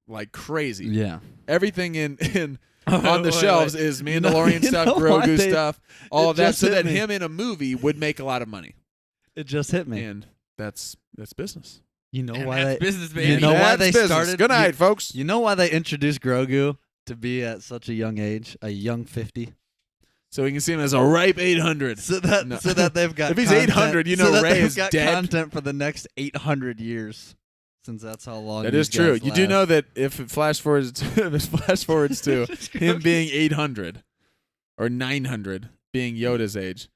like crazy. Yeah. Everything in on the Wait, shelves wait. is Mandalorian You stuff, know why Grogu they- stuff, all it of that, just so hit that me. him in a movie would make a lot of money, It just hit me. and that's business. You know And why that's they? business, You baby. know why That's they business. started? Good night, folks. You know why they introduced Grogu to be at such a young age, a young 50? So we can see him as a ripe 800. So that No. they've got. If he's content- 800, you so know that Rey they've is got dead. content for the next 800 years, since that's how long. That these is true. guys You do last. know that if it flash forwards to him being 800 or 900 being Yoda's age,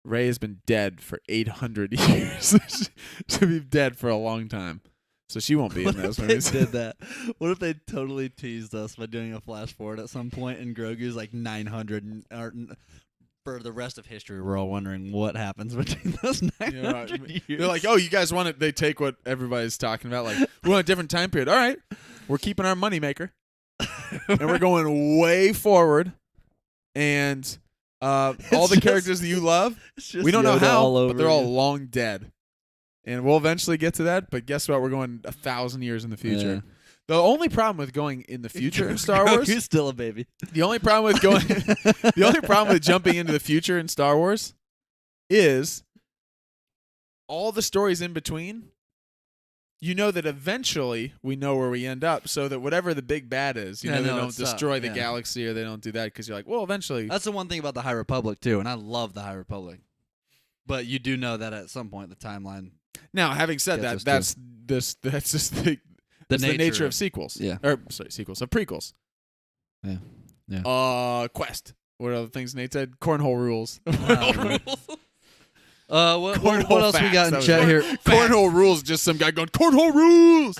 Rey has been dead for 800 years. She'll be dead for a long time. So she won't be in What if those they movies. did that? What if they totally teased us by doing a flash forward at some point and Grogu's like 900 or for the rest of history, we're all wondering what happens between those 900 years. They're like, oh, you guys want it? They take what everybody's talking about. Like, we want a different time period. All right, we're keeping our moneymaker, and we're going way forward. And all the characters that you love, we don't know Yoda how, all over but they're all again. long dead. And we'll eventually get to that. But guess what? We're going 1,000 years in the future. Yeah. The only problem with going in the future in Star Wars, Grogu's still a baby. the only problem with going, the only problem with jumping into the future in Star Wars is all the stories in between. You know that eventually we know where we end up, so that whatever the big bad is, Yeah, they no, don't it's destroy the yeah. galaxy or they don't do that because you're like, well, eventually. That's the one thing about the High Republic too, and I love the High Republic. But you do know that at some point the timeline, Now, having said Gets that, us that's just the nature of sequels. Yeah. Or sorry, sequels of prequels. Yeah. Yeah. Quest. What other things Nate said? Cornhole rules. What Cornhole else we facts, got that in was chat it. here? Cornhole rules. Just some guy going cornhole rules.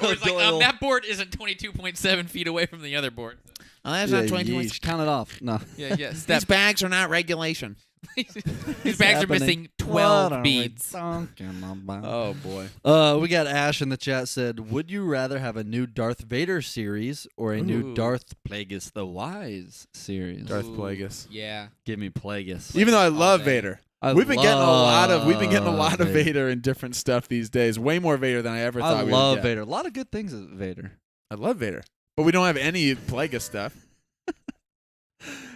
Or it's like, that board isn't 22.7 feet away from the other board. Oh, that's Yeah, yeesh. Count it off. No. Yeah, yeah. These bags are not regulation. These bags are missing 12 beads. Oh boy. We got Ash in the chat said, "Would you rather have a new Darth Vader series or a new Ooh. Darth Plagueis the Wise series?" Darth Ooh, Plagueis. Yeah. Give me Plagueis. Even though I all love day. Vader. I We've been getting a lot of love Vader in different stuff these days. Way more Vader than I ever thought I we would love get. Vader. A lot of good things with Vader. I love Vader. But we don't have any Plagueis stuff.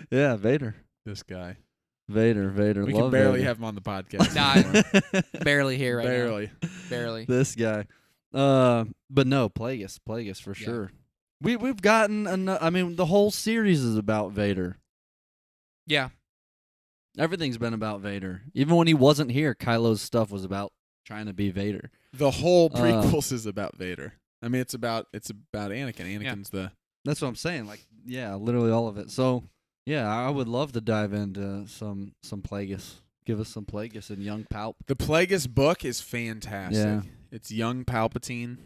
Yeah, Vader. Vader. We We can barely Vader. have him on the podcast. Nah, anymore. barely here right Barely. now. Barely. This guy. But no, Plagueis for Yeah. sure. We've gotten I mean, the whole series is about Vader. Yeah. Everything's been about Vader. Even when he wasn't here, Kylo's stuff was about trying to be Vader. The whole prequels is about Vader. I mean, it's about Anakin. Yeah. Anakin's the That's what I'm saying. Like, yeah, literally all of it. So, yeah, I would love to dive into some Plagueis. Give us some Plagueis and young Palp. The Plagueis book is fantastic. Yeah. It's young Palpatine.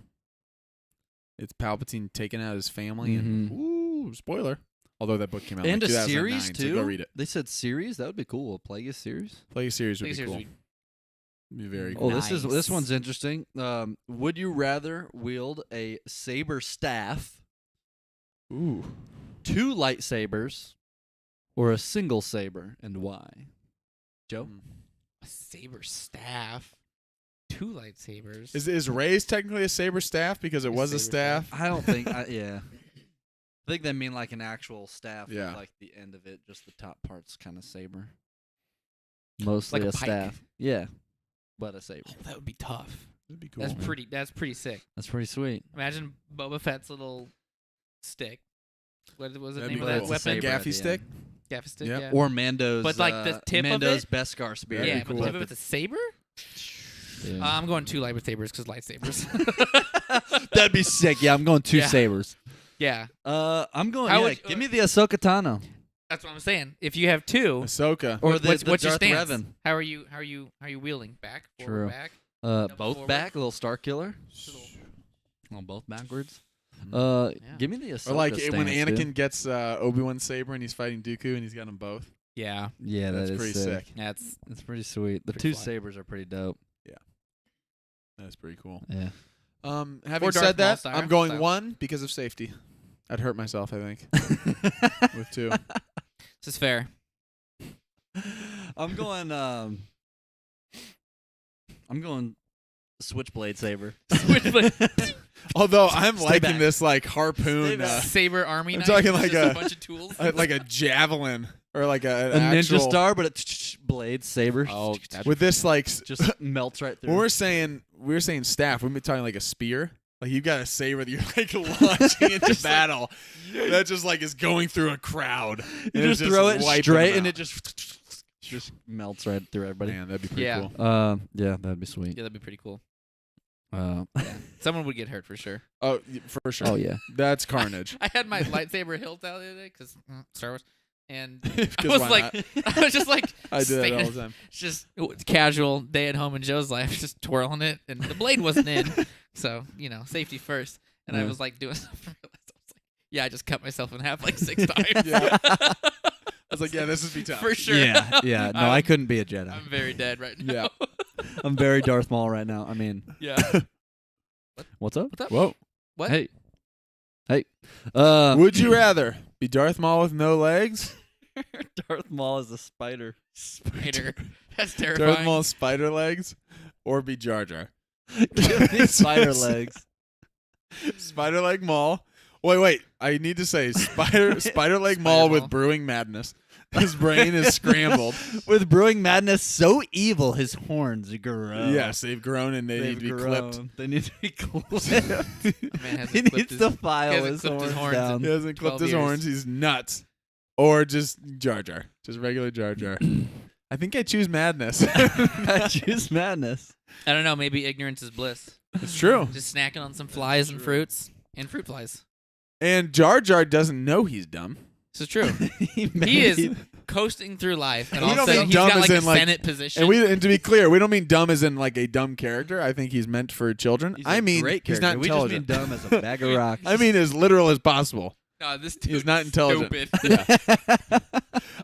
It's Palpatine taking out his family and ooh, spoiler. Although that book came out in And like a 2009, series so too. go read it. They said series. That would be cool. A Plagueis series. Plagueis series would Plagueis be series cool. would Be very Oh, cool. this Nice. one's interesting. Would you rather wield a saber staff, Ooh. 2 lightsabers, or a single saber, and why? Joe? A saber staff. 2 lightsabers. Is Rey's technically a saber staff because it It's was a saber staff? I don't think. Yeah. I think they mean like an actual staff. with, Yeah. like the end of it, just the top part's kind of saber. Mostly Like a a pike. staff. Yeah, but a saber. Oh, that would be tough. That'd be cool. That's pretty sick. That's pretty sweet. Imagine Boba Fett's little stick. What was the That'd name be of that cool. weapon? Saber at Gaffy the stick. end. Gaffy stick. Yep. Yeah. Or Mando's. But, like, the tip of Mando's it? Beskar spear. That'd Yeah, be but cool. tip of it's a saber. Yeah. I'm going 2 lightsabers because lightsabers. That'd be sick. Yeah, I'm going 2 Yeah. sabers. Yeah, I'm going. How Yeah, would- give me the Ahsoka Tano that's what I'm saying. If you have 2, Ahsoka. or what's, the what's your Darth stance? Revan. How are you wheeling back? Forward, True. back. Both forward. back, a little Star Killer. Little- Well, both backwards. Yeah. Give me the Ahsoka Or like stance, when dude. Anakin gets Obi-Wan's saber and he's fighting Dooku and he's got them both. Yeah, Yeah, That's that is pretty sick. sick. That's pretty sweet. The Pretty 2 fly. sabers are pretty dope. That's pretty cool. Yeah. Having Or Darth said that, Maul I'm going style. 1 because of safety. I'd hurt myself, I think, with 2. this is fair. I'm going. I'm going Switchblade saber. Switchblade. Although I'm Stay liking back. this like Stay harpoon, back. Saber army. I'm knife talking with like just a- a bunch of tools. like a javelin or like A an ninja actual, star, but a blade saber. Oh, that's with this like just melts right when through. we were saying staff, we've been talking like a spear. Like you've got a saber that you're like launching into battle. That just like is going through a crowd. You and it's just throw it wiping straight, them and out. it just melts right through everybody. Man, that'd be pretty Yeah. cool. Yeah, that'd be sweet. yeah, that'd be pretty cool. Uh, Someone would get hurt for sure. Oh, for sure. oh yeah. That's carnage. I had my lightsaber hilt out the other day because Star Wars, and I 'Cause was why like, not? I was just like, I do that all standing- the time. just casual day at home in Joe's life, just twirling it, and the blade wasn't in, so safety first. And I Yeah. was like doing something. I was like, yeah, I just cut myself in half like 6 times. Yeah. was like, yeah, this would be tough. For sure. Yeah. No, I couldn't be a Jedi. I'm very dead right now. Yeah. I'm very Darth Maul right now. I mean, Yeah. what's up? What's up? Whoa. What? Hey. Would you rather be Darth Maul with no legs? Darth Maul is a spider. Spider. That's Darth terrifying. Maul's spider legs? Or be Jar Jar? Give me spider legs. Spider leg Maul. Wait. I need to say spider leg Spider Maul Maul. with brewing madness. His brain is scrambled. With brewing madness so evil, his horns grow. Yes, they've grown and they need to be clipped. They need to be clipped. Man he hasn't clipped needs his, to file hasn't his clipped his horns horns down. He hasn't clipped 12 his years. horns. He's nuts. Or just Jar Jar. Just regular Jar Jar. I think I choose madness. I choose madness. I don't know. Maybe ignorance is bliss. It's true. Just snacking on some flies and fruits and fruit flies. And Jar Jar doesn't know he's dumb. This is true. he He is coasting through life, and We all of a don't sudden mean he's dumb got as like a in, like- Senate position. And to be clear, we don't mean dumb as in like a dumb character. I think he's meant for children. He's I a mean great he's not character. We just intelligent. mean dumb as a bag of rocks. I mean as literal as possible. no, this dude He's not intelligent. Stupid. Yeah.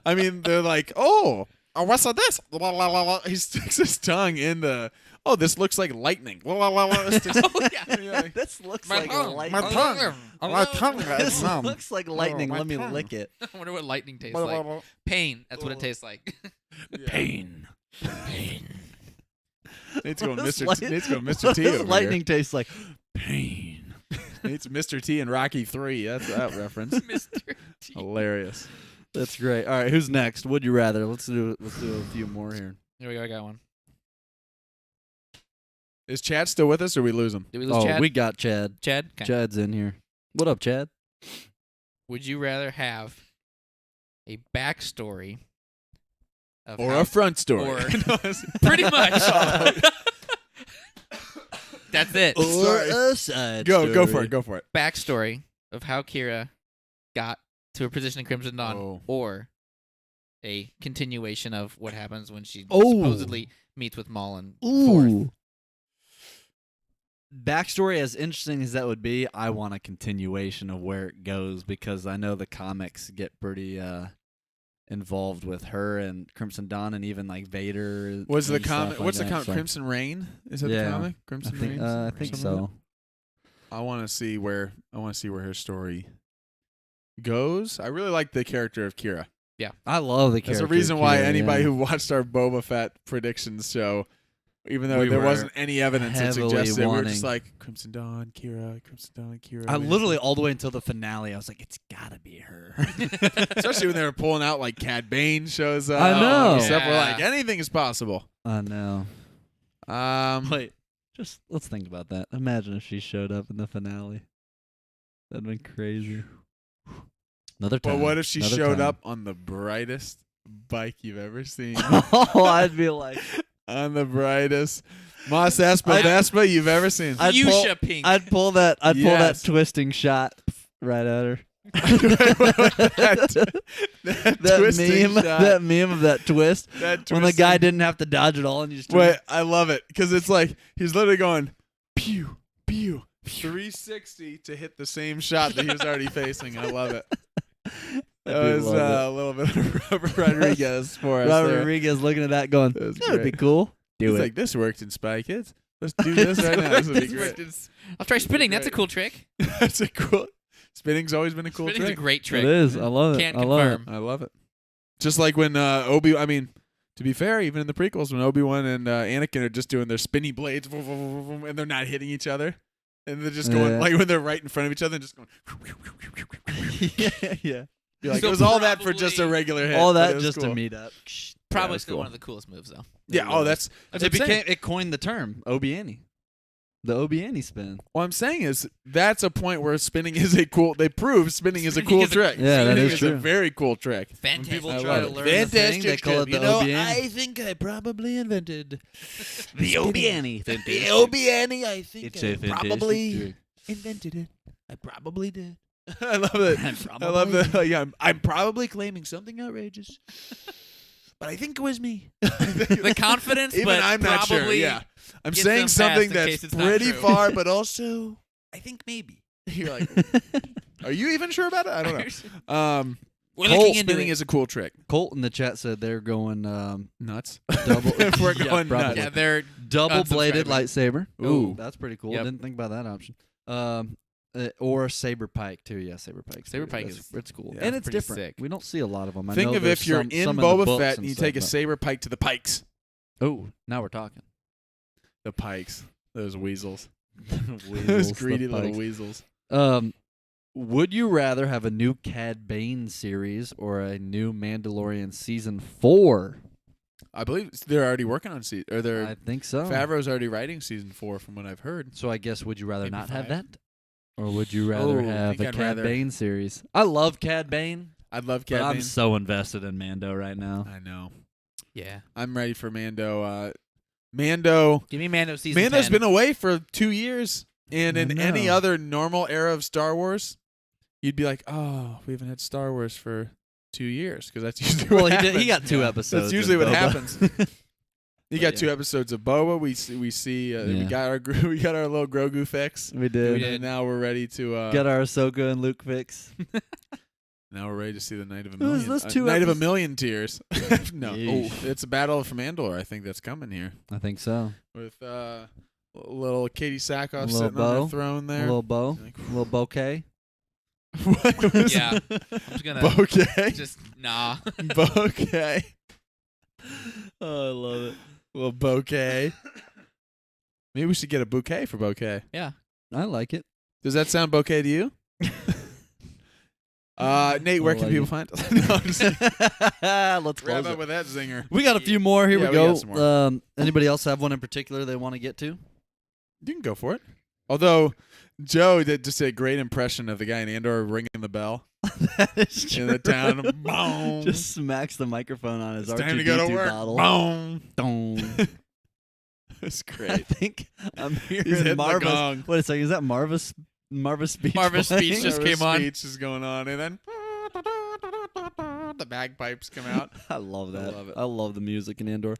I mean they're like, oh, what's this? La, la, la, la. He sticks his tongue in the. Oh, this looks like lightning. La, la, la, la. It's just- Oh, yeah. Yeah. this looks My like tongue. lightning. My tongue. My tongue. This Numb. looks like lightning. my Let me tongue. lick it. I wonder what lightning tastes La, la, like. la. Pain. That's what it tastes like. Yeah. Pain. Needs to go What does Mr. light- T. Needs to go Mr. What T does over lightning taste like? Pain. here. Needs Mr. T in Rocky 3. That's that reference. Mr. T. Hilarious. That's great. All right, who's next? Would you rather? Let's do a few more here. Here we go. I got one. Is Chad still with us, or we lose him? Did we lose Chad? We got Chad. Chad? Okay. Chad's in here. What up, Chad? Would you rather have a backstory of Or how- a front story? or- No, it's- pretty much. That's it. Sorry. a side Go for it. Go for it. Backstory of how Kira got to her position in Crimson Dawn, Oh. or a continuation of what happens when she Oh. supposedly meets with Maul and Forth. Ooh. Backstory, as interesting as that would be, I want a continuation of where it goes because I know the comics get pretty involved with her and Crimson Dawn and even like Vader. What's the and stuff comic? like What's the that, comic? so Crimson Rain? Is that Yeah. the comic? I Crimson think, Rain. I think so. I want to see where her story goes. I really like the character of Kira. I love the character. There's a reason why Kira, anybody yeah. who watched our Boba Fett predictions show, even though We there were wasn't any evidence that heavily suggested, we were wanting- just like Crimson Dawn, Kira, Crimson Dawn, Kira. I We just literally all the way until the finale, I was like, it's gotta be her. especially when they were pulling out like Cad Bane shows up. I know. and stuff. We're Yeah. like anything is possible. I know. Wait, just let's think about that. Imagine if she showed up in the finale. That'd been crazy. Another time. but what if she another showed time. up on the brightest bike you've ever seen? Oh, I'd be like, On the brightest Mos Espa Vespa you've ever seen. I'd pull- Fuchsia pink. I'd pull that. I'd pull that Yes. twisting shot right at her. that That twisting meme. shot. That meme of that twist That when the guy twisting- didn't have to dodge it all and you just. Wait, I love it because it's like he's literally going pew pew 360 to hit the same shot that he was already facing. I love it. I That do was love a little bit of Robert Rodriguez for us. Robert there. Rodriguez looking at that, going, That was "That would be great. cool. Do He's it." like, this worked in Spy Kids. Let's do this right now. This would be great. I'll try spinning. That's a Great. cool trick. That's a cool. Spinning's always been a cool Spinning's trick. a great trick. It is. I love it. Can't I love it. confirm. I love it. Just like when to be fair, even in the prequels, when Obi-Wan and Anakin are just doing their spinny blades, and they're not hitting each other, and they're just going Yeah. like when they're right in front of each other, and just going. yeah. You're like, So it was all that for just a probably- regular hit. All but it that was just cool. to meet up. Probably that's still cool. one of the coolest moves, though. Yeah. Oh, that's It what I'm saying. became. It coined the term Obiani. The Obiani spin. What I'm saying is that's a point where spinning is a cool. They prove spinning is a Spinning cool is a- trick. Yeah, that spinning is a true. very cool trick. Fantastic. people I try love to it. learn the thing, they call it the Obiani. think I probably invented The Obiani. the Obiani. I think It's a fantastic trick. invented it. I probably did. I love it. I love Probably. the. Yeah, I'm probably claiming something outrageous, but I think it was me. The confidence, Even but I'm not sure. probably Yeah, I'm gets saying them something past in that's case it's not pretty true. far, but also I think maybe. You're like, are you even sure about it? I don't know. We're Colt looking into Spinning it. is a cool trick. Colt in the chat said they're going Nuts. double. If we're Yeah, going probably. nuts. Yeah, they're double-bladed unsubscribing. lightsaber. Ooh. That's pretty cool. Yep. Didn't think about that option. Or saber pike too. Yeah, saber pike. Saber pike is it's cool yeah, and it's pretty different. sick. We don't see a lot of them. I Think know of there's if you're some in the Boba books Fett and and you stuff, take a but- saber pike to the pikes. Oh, now we're talking. The pikes. Those weasels. Weasels, Those the greedy little pikes. weasels. Would you rather have a new Cad Bane series or a new Mandalorian season 4? I believe they're already working on season. Or they're I think so. Favreau's already writing season 4, from what I've heard. So I guess would you rather Maybe not have 5? that, or would you rather Oh, I have think a I'd Cad rather- Bane series? I love Cad Bane, I'd love but Cad I'm Bane. so invested in Mando right now. I know. Yeah. I'm ready for Mando. Mando. Give me Mando season Mando's 10. been away for 2 years, and I in any know. other normal era of Star Wars, you'd be like, "Oh, we haven't had Star Wars for 2 years," because that's usually Well, what he happens. got 2 Yeah. episodes. That's usually in what Boba. happens. You got Yeah. 2 episodes of Boba. We see. We Yeah. got our we got our little Grogu fix. We did. We did. And now we're ready to Got our Ahsoka and Luke fix. now we're ready to see the Night of a Who's Million. this 2 Night of a epis- Million Tears. No, Yeesh. it's a Battle of Mandalore. I think that's coming here I think so. with little Katie Sackhoff A little sitting on bow. her throne A there. little bow, Like, a little bouquet. what was Yeah. I'm just gonna bouquet? just nah. Bouquet. Oh, I love it. Little bouquet. Maybe we should get a bouquet for bouquet. Yeah. I like it. Does that sound bouquet to you? Nate, where I can like people it. find us? No, I'm just Let's wrap close up it. with that zinger. We got a few more. Here Yeah, we we go. got some more. Anybody else have one in particular they want to get to? You can go for it. Although Joe did just a great impression of the guy in Andor ringing the bell That is true. in the town. Boom. Just smacks the microphone on his It's R2D2 time to go to work. bottle. Boom. Dong. That's I great. think I'm He's hearing hitting the Marva's. gong. Wait a second. Is that Marva's speech? Marva's playing? speech just Whatever came on. speech is going on, and then the bagpipes come out. I love that. love it. I love the music in Andor.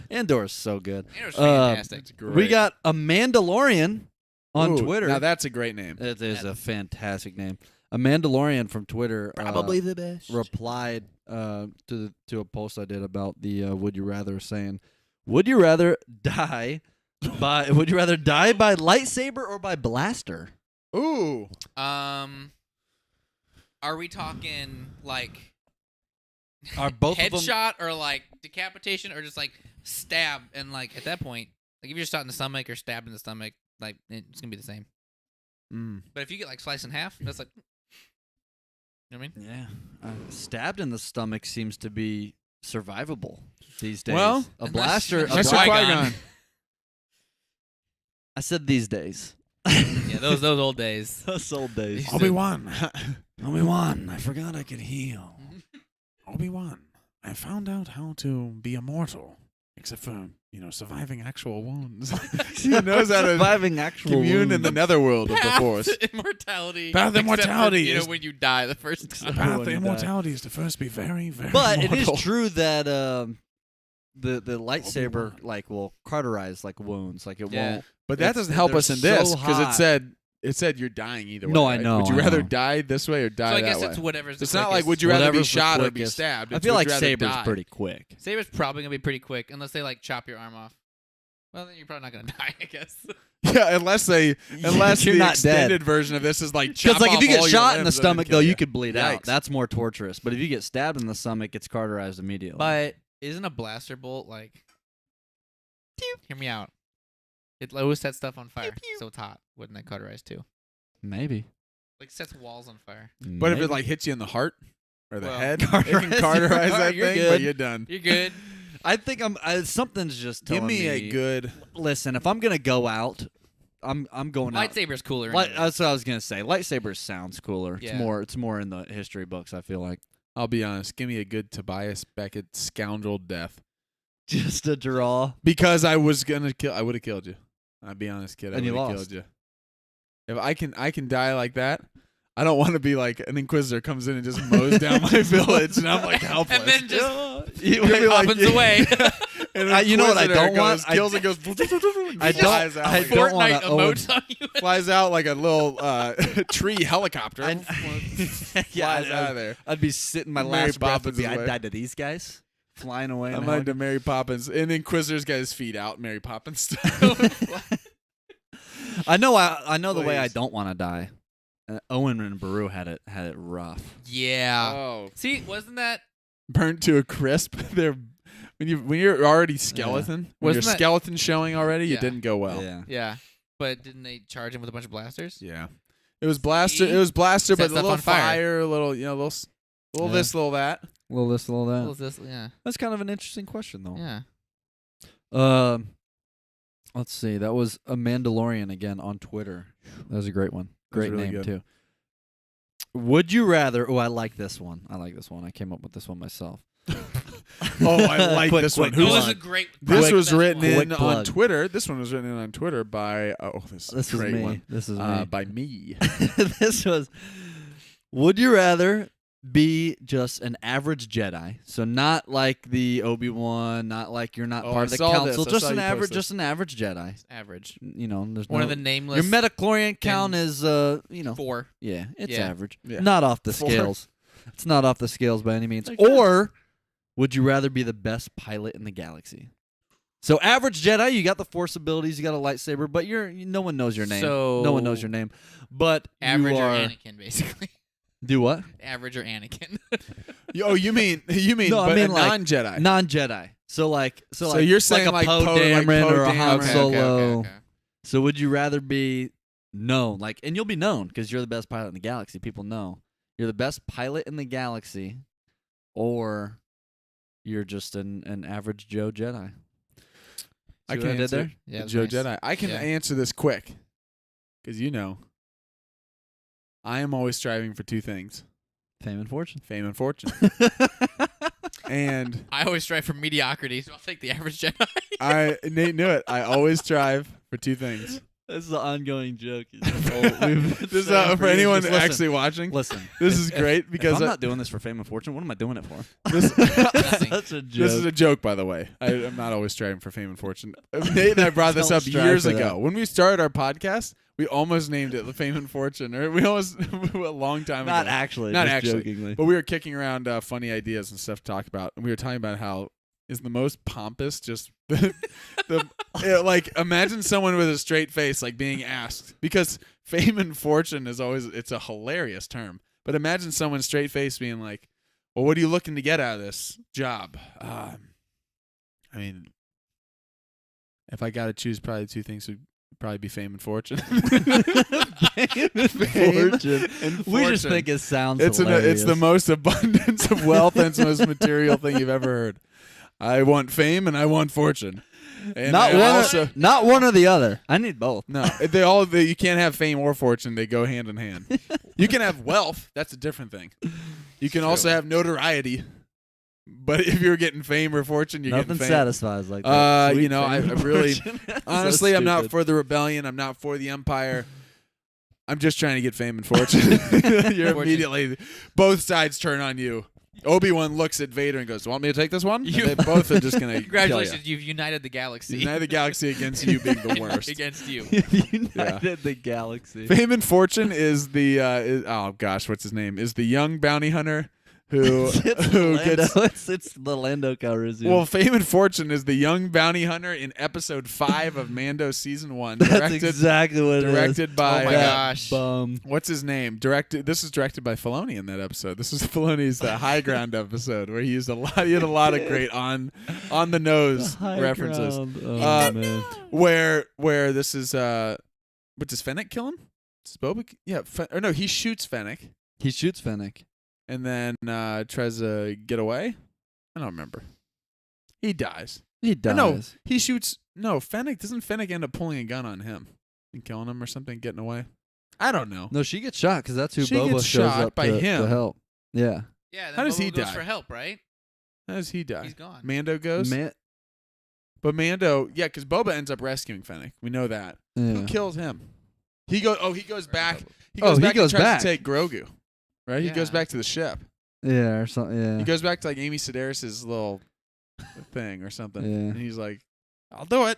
Andor is so good. Andor's fantastic. It's great. We got a Mandalorian on Ooh, Twitter. Now that's a great name. It is a fantastic name. A Mandalorian from Twitter the best. replied to a post I did about the Would You Rather, saying, "Would you rather die by lightsaber or by blaster?" Ooh. Are we talking like Are both of them? headshot or like decapitation or just like stab and like at that point, like if you're shot in the stomach or stabbed in the stomach, like it's gonna be the same. Mm. But if you get like sliced in half, that's like, you know what I mean? Yeah, stabbed in the stomach seems to be survivable these days. Well, a unless- blaster. A unless Mr. Qui-Gon. Qui-Gon. I said these days. Yeah, those old days. Those old days. Obi-Wan. Obi-Wan, I forgot I could heal. Obi-Wan. I found out how to be immortal, except for, surviving actual wounds. He knows how to Surviving actual commune in the wounds. netherworld of the Path Force. to immortality. Path to except for, immortality is- when you die the first The time. path When to you die. immortality is to first be very, very But it is immortal. true that the lightsaber will cauterize wounds. Like it Yeah. won't. But that It's- doesn't help they're us in this so because hot. it said you're dying either way. No, I right? know, Would you I rather know. die this way or die So I that guess way? it's whatever's the It's not like quickest. would you rather be Whatever's the shot or be quickest. stabbed. I It's feel would like you rather saber's die. pretty quick. Saber's probably gonna be pretty quick unless they chop your arm off. Well, then you're probably not gonna die, I guess. Yeah, unless You're the not extended dead. version of this is like chop Because if you off get all your shot in the limbs and then stomach, kill though, you. you could bleed out. Yikes. That's more torturous. But if you get stabbed in the stomach, it's cauterized immediately. But isn't a blaster bolt like? Hear me out. It always sets stuff on fire, so it's hot. Wouldn't that cauterize too? Maybe. Like sets walls on fire. But if Maybe. it like hits you in the heart or the Well, head, it cauterize can your cauterize heart, that you're thing, good. but you're done. You're good. I think something's just Give telling me a good. Listen, if I'm gonna go out, I'm going out. Lightsaber's cooler. Light, anyway. that's what I was gonna say. Lightsaber sounds cooler. Yeah. It's more in the history books. I feel like I'll be honest. Give me a good Tobias Beckett scoundrel death. just a draw. Because I was gonna kill. I would have killed you. I'll be honest, kid. I And you would have lost. killed you. If I can die like that. I don't want to be like an inquisitor comes in and just mows down my village, and I'm like helpless. And then just You You'll be like, happens away. And then you know what I Inquisitor don't want? kills it, goes. I flies out I like don't Fortnite wanna own- emotes on you. flies out like a little tree helicopter. Yeah, Flies out of there. I'd be sitting my Mary last breath would Poppins be, is I away. died to these guys flying away. in I'm a like the helicopter. Mary Poppins, and the Inquisitor's got his feet out, Mary Poppins style. I know the way I Please. don't want to die. Owen and Baru had it rough. Yeah. Oh, See, wasn't that? burnt to a crisp. They're when you're already skeleton, when your Wasn't that- skeleton showing already, Yeah. it didn't go well. Yeah. Yeah. But didn't they charge him with a bunch of blasters? Yeah. It was blaster. See? It was blaster, Set but a stuff little on fire. a little little Yeah. this, little that. Little this, little that. What was this? Yeah. That's kind of an interesting question, though. Yeah. Let's see. That was a Mandalorian again on Twitter. That was a great one. That was Great really name good. too. Would you rather? Oh, I like this one. I came up with this one myself. Oh, I like Quick, this quick, one. It Who's was on? a great. This probably was the best written one. Quick in on plug. Twitter. This one was written in on Twitter by this This is a is great me. one. This is me. By me. This was. Would you rather be just an average Jedi? So not like the Obi-Wan, not like you're not Oh, part I of the saw council. this. I Just saw an you post average, this. just an average Jedi. Average. You know, there's One no, of the nameless. your metachlorian count is 4. yeah, it's Yeah. average. Yeah. Not off the 4. scales. It's not off the scales by any means. Like that. Or would you rather be the best pilot in the galaxy? So average Jedi, you got the Force abilities, you got a lightsaber, but no one knows your name. So no one knows your name. But Average you or are Anakin, basically. do what? Average or Anakin. You mean No, I but mean a like non-Jedi. Non-Jedi. So like you're saying like Poe Poe- like Dameron Poe or a Han Dameron. Solo. So would you rather be known, and you'll be known because you're the best pilot in the galaxy. People know you're the best pilot in the galaxy, or you're just an average Joe Jedi. I See can what I did answer there? Yeah, that's Joe nice. Jedi. I can Yeah. answer this quick because I am always striving for two things: Fame and fortune. fame and fortune. And I always strive for mediocrity, so I'll take the average Jedi. Nate knew it. I always strive for two things. This is an ongoing joke. This is for anyone actually watching. Listen, This is great because if I'm not doing this for fame and fortune, what am I doing it for? this, Nothing. Such a joke. this is a joke, by the way. I'm not always striving for fame and fortune. Nate and I brought this Don't up strive years for ago that. when we started our podcast. We almost named it the Fame and Fortune, or we almost a long time Not ago. actually. Not just actually. Jokingly. But we were kicking around funny ideas and stuff to talk about, and we were talking about how is the most pompous just like imagine someone with a straight face like being asked, because fame and fortune is always, it's a hilarious term, but imagine someone straight face being like, well, what are you looking to get out of this job? I mean, if I got to choose, probably two things would probably be fame and fortune. Fame and fortune. and We just fortune. think it sounds It's hilarious. the most abundance of wealth and it's the most material thing you've ever heard. I want fame and I want fortune. And not I one, also, not one or the other. I need both. no, you can't have fame or fortune. They go hand in hand. You can have wealth. That's a different thing. You can also have notoriety. But if you're getting fame or fortune, you're Nothing getting fame. satisfies like that. Sweet I fame and really, fortune. That's so honestly, I'm not stupid. for the rebellion. I'm not for the empire. I'm just trying to get fame and fortune. You're Fortune. immediately, both sides turn on you. Obi-Wan looks at Vader and goes, "Want me to take this one?" And You- they both are just gonna Congratulations, you've united the galaxy. Unite the galaxy against you being the worst. Against you. United the galaxy. Fame and fortune is the oh gosh, what's his name? Is the young bounty hunter who It's who Lando. gets. It's the Lando Calrissian. Well, Fame and Fortune is the young bounty hunter in episode 5 of Mando season 1. that's exactly what it is. Directed by Oh my gosh. Bum. what's his name? This is directed by Filoni in that episode. This is Filoni's High Ground episode where he used a lot. He had a lot of great on the nose High references. ground. Oh, man. Where this is what does Fennec kill him? Does Boba? Yeah, or no, he shoots Fennec He shoots Fennec. and then tries to get away. I don't remember. He dies. He Or dies. no, he shoots. No, Fennec doesn't. Fennec end up pulling a gun on him and killing him or something, getting away. I don't know. No, she gets shot because that's who She Boba gets shows shot up by to him. help. Yeah. Yeah, then How does Boba he goes die? for help, right? How does he die? He's gone. Mando goes. Man, But Mando, yeah, because Boba ends up rescuing Fennec. We know that. Who yeah. kills him? He goes. Oh, he goes back. He Oh, goes he back goes and tries back. to take Grogu. Right. He goes Yeah. back to the ship. Yeah, or something. Yeah. He goes back to like Amy Sedaris' little thing or something. Yeah. And he's like, I'll do it.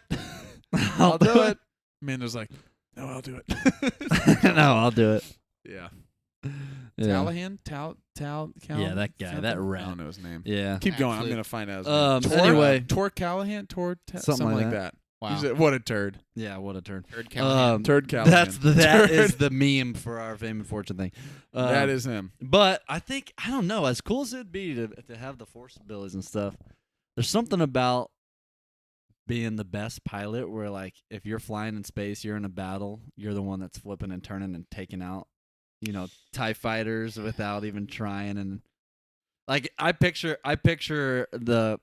I'll do it. Amanda's like, no, I'll do it. No, I'll do it. Yeah. Yeah. Callahan? Yeah, that guy, something? that I rat. don't know his name. Yeah. Keep going. I'm Absolute- going to find out his name. Anyway. Tor Callahan? Something like that. Wow. What a turd. Yeah, what a turn. Third Callahan. Turd Callahan. That Turd. is the meme for our fame and fortune thing. That is him. But I don't know, as cool as it'd be to have the force abilities and stuff, there's something about being the best pilot where, like, if you're flying in space, you're in a battle, you're the one that's flipping and turning and taking out, TIE fighters without even trying. And, like, I picture the,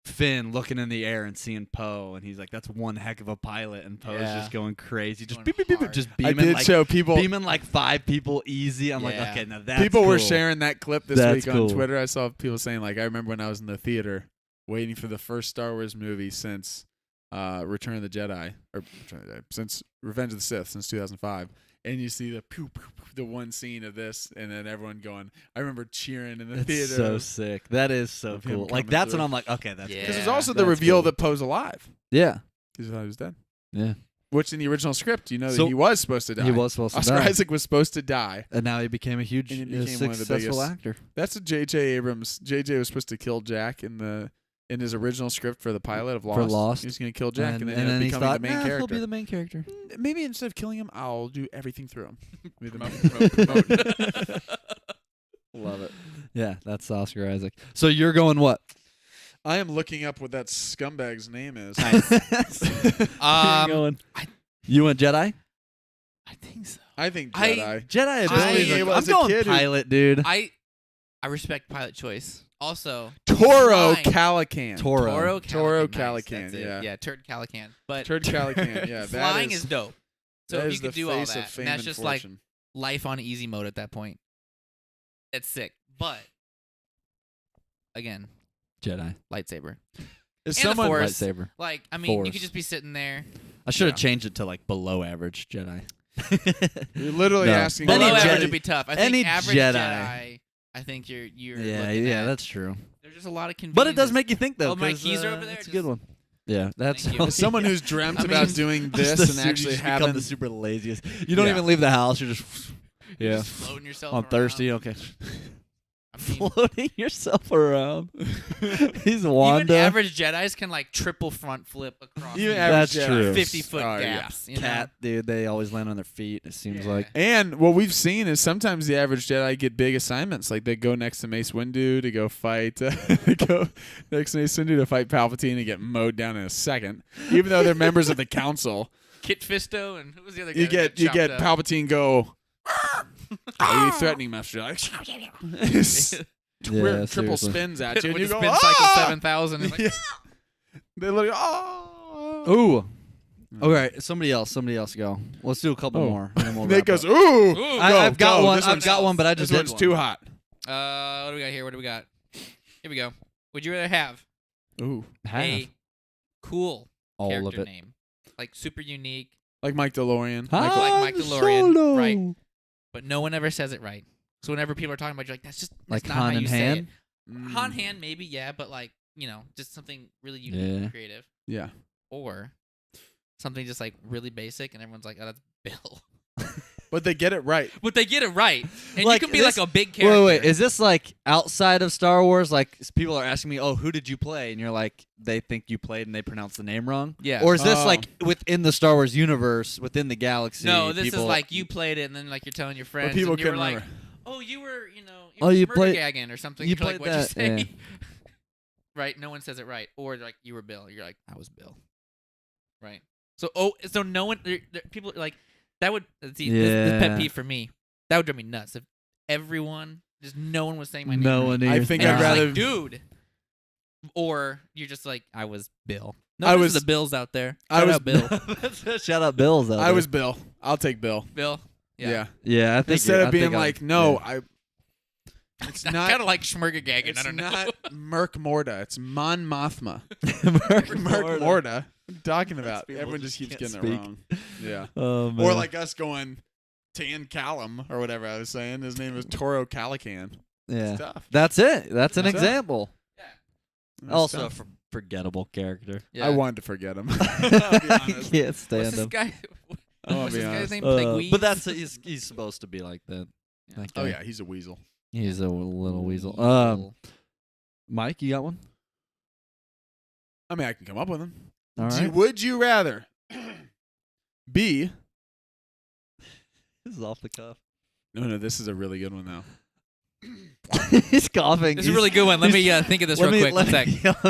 Finn looking in the air and seeing Poe, and he's like, "That's one heck of a pilot," and Poe's Yeah. just going crazy, just Going beep, beep, beep, hard. just I beaming did like show people. beaming like 5 people easy. I'm like, Yeah. okay, now that's People were cool. sharing that clip this That's week on cool. Twitter. I saw people saying, like, I remember when I was in the theater waiting for the first Star Wars movie since Return of the Jedi, since Revenge of the Sith, since 2005. And you see the one scene of this, and then everyone going, I remember cheering in the It's theater. so sick. That is so of him cool. Like, coming that's through. when I'm like, okay, that's Yeah. Because there's cool. also the That's reveal cool. that Poe's alive. Yeah. Because he thought he was dead. Yeah. Which in the original script, that So- he was supposed to die. He was supposed to Oscar die. Isaac was supposed to die. And now he became a huge, And he became one of the successful biggest- actor. That's what J.J. Abrams. J.J. was supposed to kill Jack in his original script for the pilot of Lost. For Lost. He was going to kill Jack, and, then, then he becoming thought, the main nah, character. he'll be the main character. Maybe instead of killing him, I'll do everything through him. Be the Promote. promote. Love it. Yeah, that's Oscar Isaac. So you're going what? I am looking up what that scumbag's name is. You're going. You went Jedi? I think so. I think I- Jedi. Jedi Just abilities. being are- able I'm as a going kid who- pilot, dude. I respect pilot choice. Also, Toro flying. Calican. Toro. Toro Calican. Calican, Nice, that's yeah. it. Yeah, Turd Calican. But Turd Calican. Yeah, that flying is, is dope. So that if is you could the do all face of that, fame and that's and just fortune. like life on easy mode at that point. It's sick. But again, Jedi. lightsaber. Is and the someone Force. Lightsaber. Like, I mean, you Force. could just be sitting there. I should have Yeah. changed it to like below average Jedi. You're literally No. asking. Any Below about- average Jedi- would be tough. I any think average Jedi. Jedi. I think you're yeah, looking yeah, at- that's true. There's just a lot of convenience. But it does make you think though. Oh, my 'cause, keys are over there? That's a Just- good one. Yeah, that's Thank you. As someone who's dreamt I about mean, doing Just this assume and you actually just become having the super laziest. You don't Yeah. even leave the house. You're just You're yeah. just floating yourself I'm around. thirsty. Okay. I mean, Floating yourself around. He's even Wanda. average Jedis can like triple front flip across Even the average That's Jedis. true. 50-foot Oh, yeah. gaps. You know? Cat, dude. They always land on their feet. It seems like. And what we've seen is sometimes the average Jedi get big assignments. Like they go next to Mace Windu to go fight. They go next to Mace Windu to fight Palpatine and get mowed down in a second. Even though they're members of the council, Kit Fisto and who was the other guy? you that get got chopped up? Palpatine go. Are you threatening, Master Jedi? Yeah, Triple seriously. spins at you, and With you the go, spin cycle "Ah!" 7,000. and like, Yeah. They literally, oh. Ooh. All right. Somebody else go. Let's do a couple Oh. more. And then we'll Nate wrap goes, up. ooh. Ooh. I've got go. one. This I've one's- got one, but I just This did one's one. too hot. what do we got here? What do we got? Here we go. Would you rather have Ooh. a cool All of character it. name, like super unique, Like Mike DeLorean. like Mike DeLorean, Solo. right? But no one ever says it right. So whenever people are talking about, it, you're like, that's Like not Han how and you say Han. it. Mm. Han Han maybe, yeah, but like, just something really unique Yeah. and creative. Yeah. Or something just like really basic and everyone's like, oh, that's Bill. But they get it right. But they get it right. And Like, you can be this- like a big character. Wait. Is this like outside of Star Wars? Like people are asking me, "Oh, who did you play?" And you're like, they think you played and they pronounce the name wrong. Yeah. Or is this Oh. like within the Star Wars universe, within the galaxy? No, this people, is like you played it and then like you're telling your friends But people and you were couldn't like, remember. oh, you were, Oh, you you played- gagging or something. you You're like, played what'd you that, say? Right? No one says it right. Or like, you were Bill. You're like, I was Bill. Right? So no one, people are like, that would, see, this Yeah. pet peeve for me, that would drive me nuts if everyone, just no one was saying my name. no right. one. I even think And I'd you're just rather- like, dude. Or you're just like, I was Bill. No, I this was- is the Bills out there. I Shout was out Bill. Shout out Bills. Out I there. was Bill. I'll take Bill. Bill. Yeah. Yeah, I think Instead I of being think like, I'm- no, yeah. it's I not. kind of like Schmurgagging. It's I don't know. not Merc Morda. It's Mon Mothma. Merc Merc Morda. Morda. What are you talking about? people Everyone just just keeps can't getting speak. it wrong. Yeah. Oh, man. Or like us going Tan Callum or whatever I was saying. His name is Toro Calican. yeah. It's tough. That's it. That's an That's it. example. Also a tough. forgettable character. Yeah. I wanted to forget him. I'll be I honest. can't What's stand this him. guy? I wanna What's be this guy's honest. name? Pegweed? But that's he's supposed to be like that. Yeah. That Oh guy. yeah, he's a weasel. He's a little weasel. Weasel. Mike, you got one? I mean, I can come up with him. All right. Would you rather be? This is off the cuff. No, this is a really good one now. He's coughing. This is a really good one. Let me think of this real quick. One sec.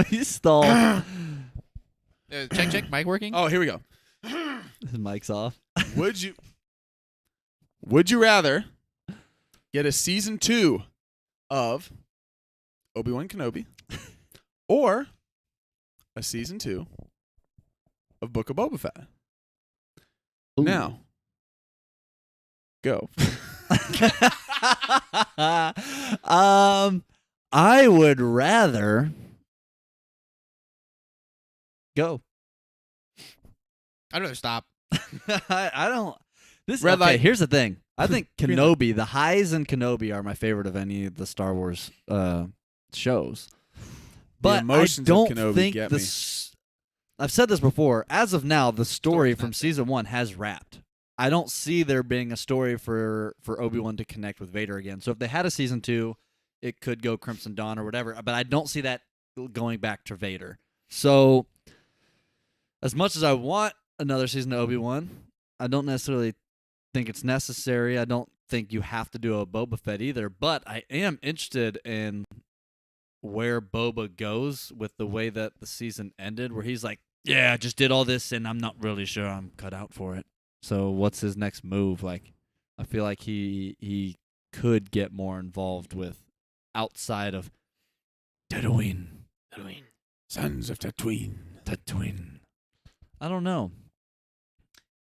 He's stalled. Check. Mic working? Oh, here we go. His mic's off. Would you rather get a season 2 of Obi-Wan Kenobi or a season 2 of Book of Boba Fett? Ooh. Now, go. I would rather go. I'd rather stop. I don't. This Red okay, light. Here's the thing. I think Green Kenobi, the highs in Kenobi are my favorite of any of the Star Wars shows. But emotions I of don't Kenobi think get the me. I've said this before. As of now, the story Story's from not there. season 1 has wrapped. I don't see there being a story for Obi-Wan to connect with Vader again. So if they had a season 2, it could go Crimson Dawn or whatever. But I don't see that going back to Vader. So as much as I want another season of Obi-Wan, I don't necessarily think it's necessary. I don't think you have to do a Boba Fett either. But I am interested in where Boba goes with the way that the season ended, where he's like, yeah, I just did all this and I'm not really sure I'm cut out for it. So what's his next move? Like, I feel like he could get more involved with outside of Tatooine. Sons of Tatooine. I don't know.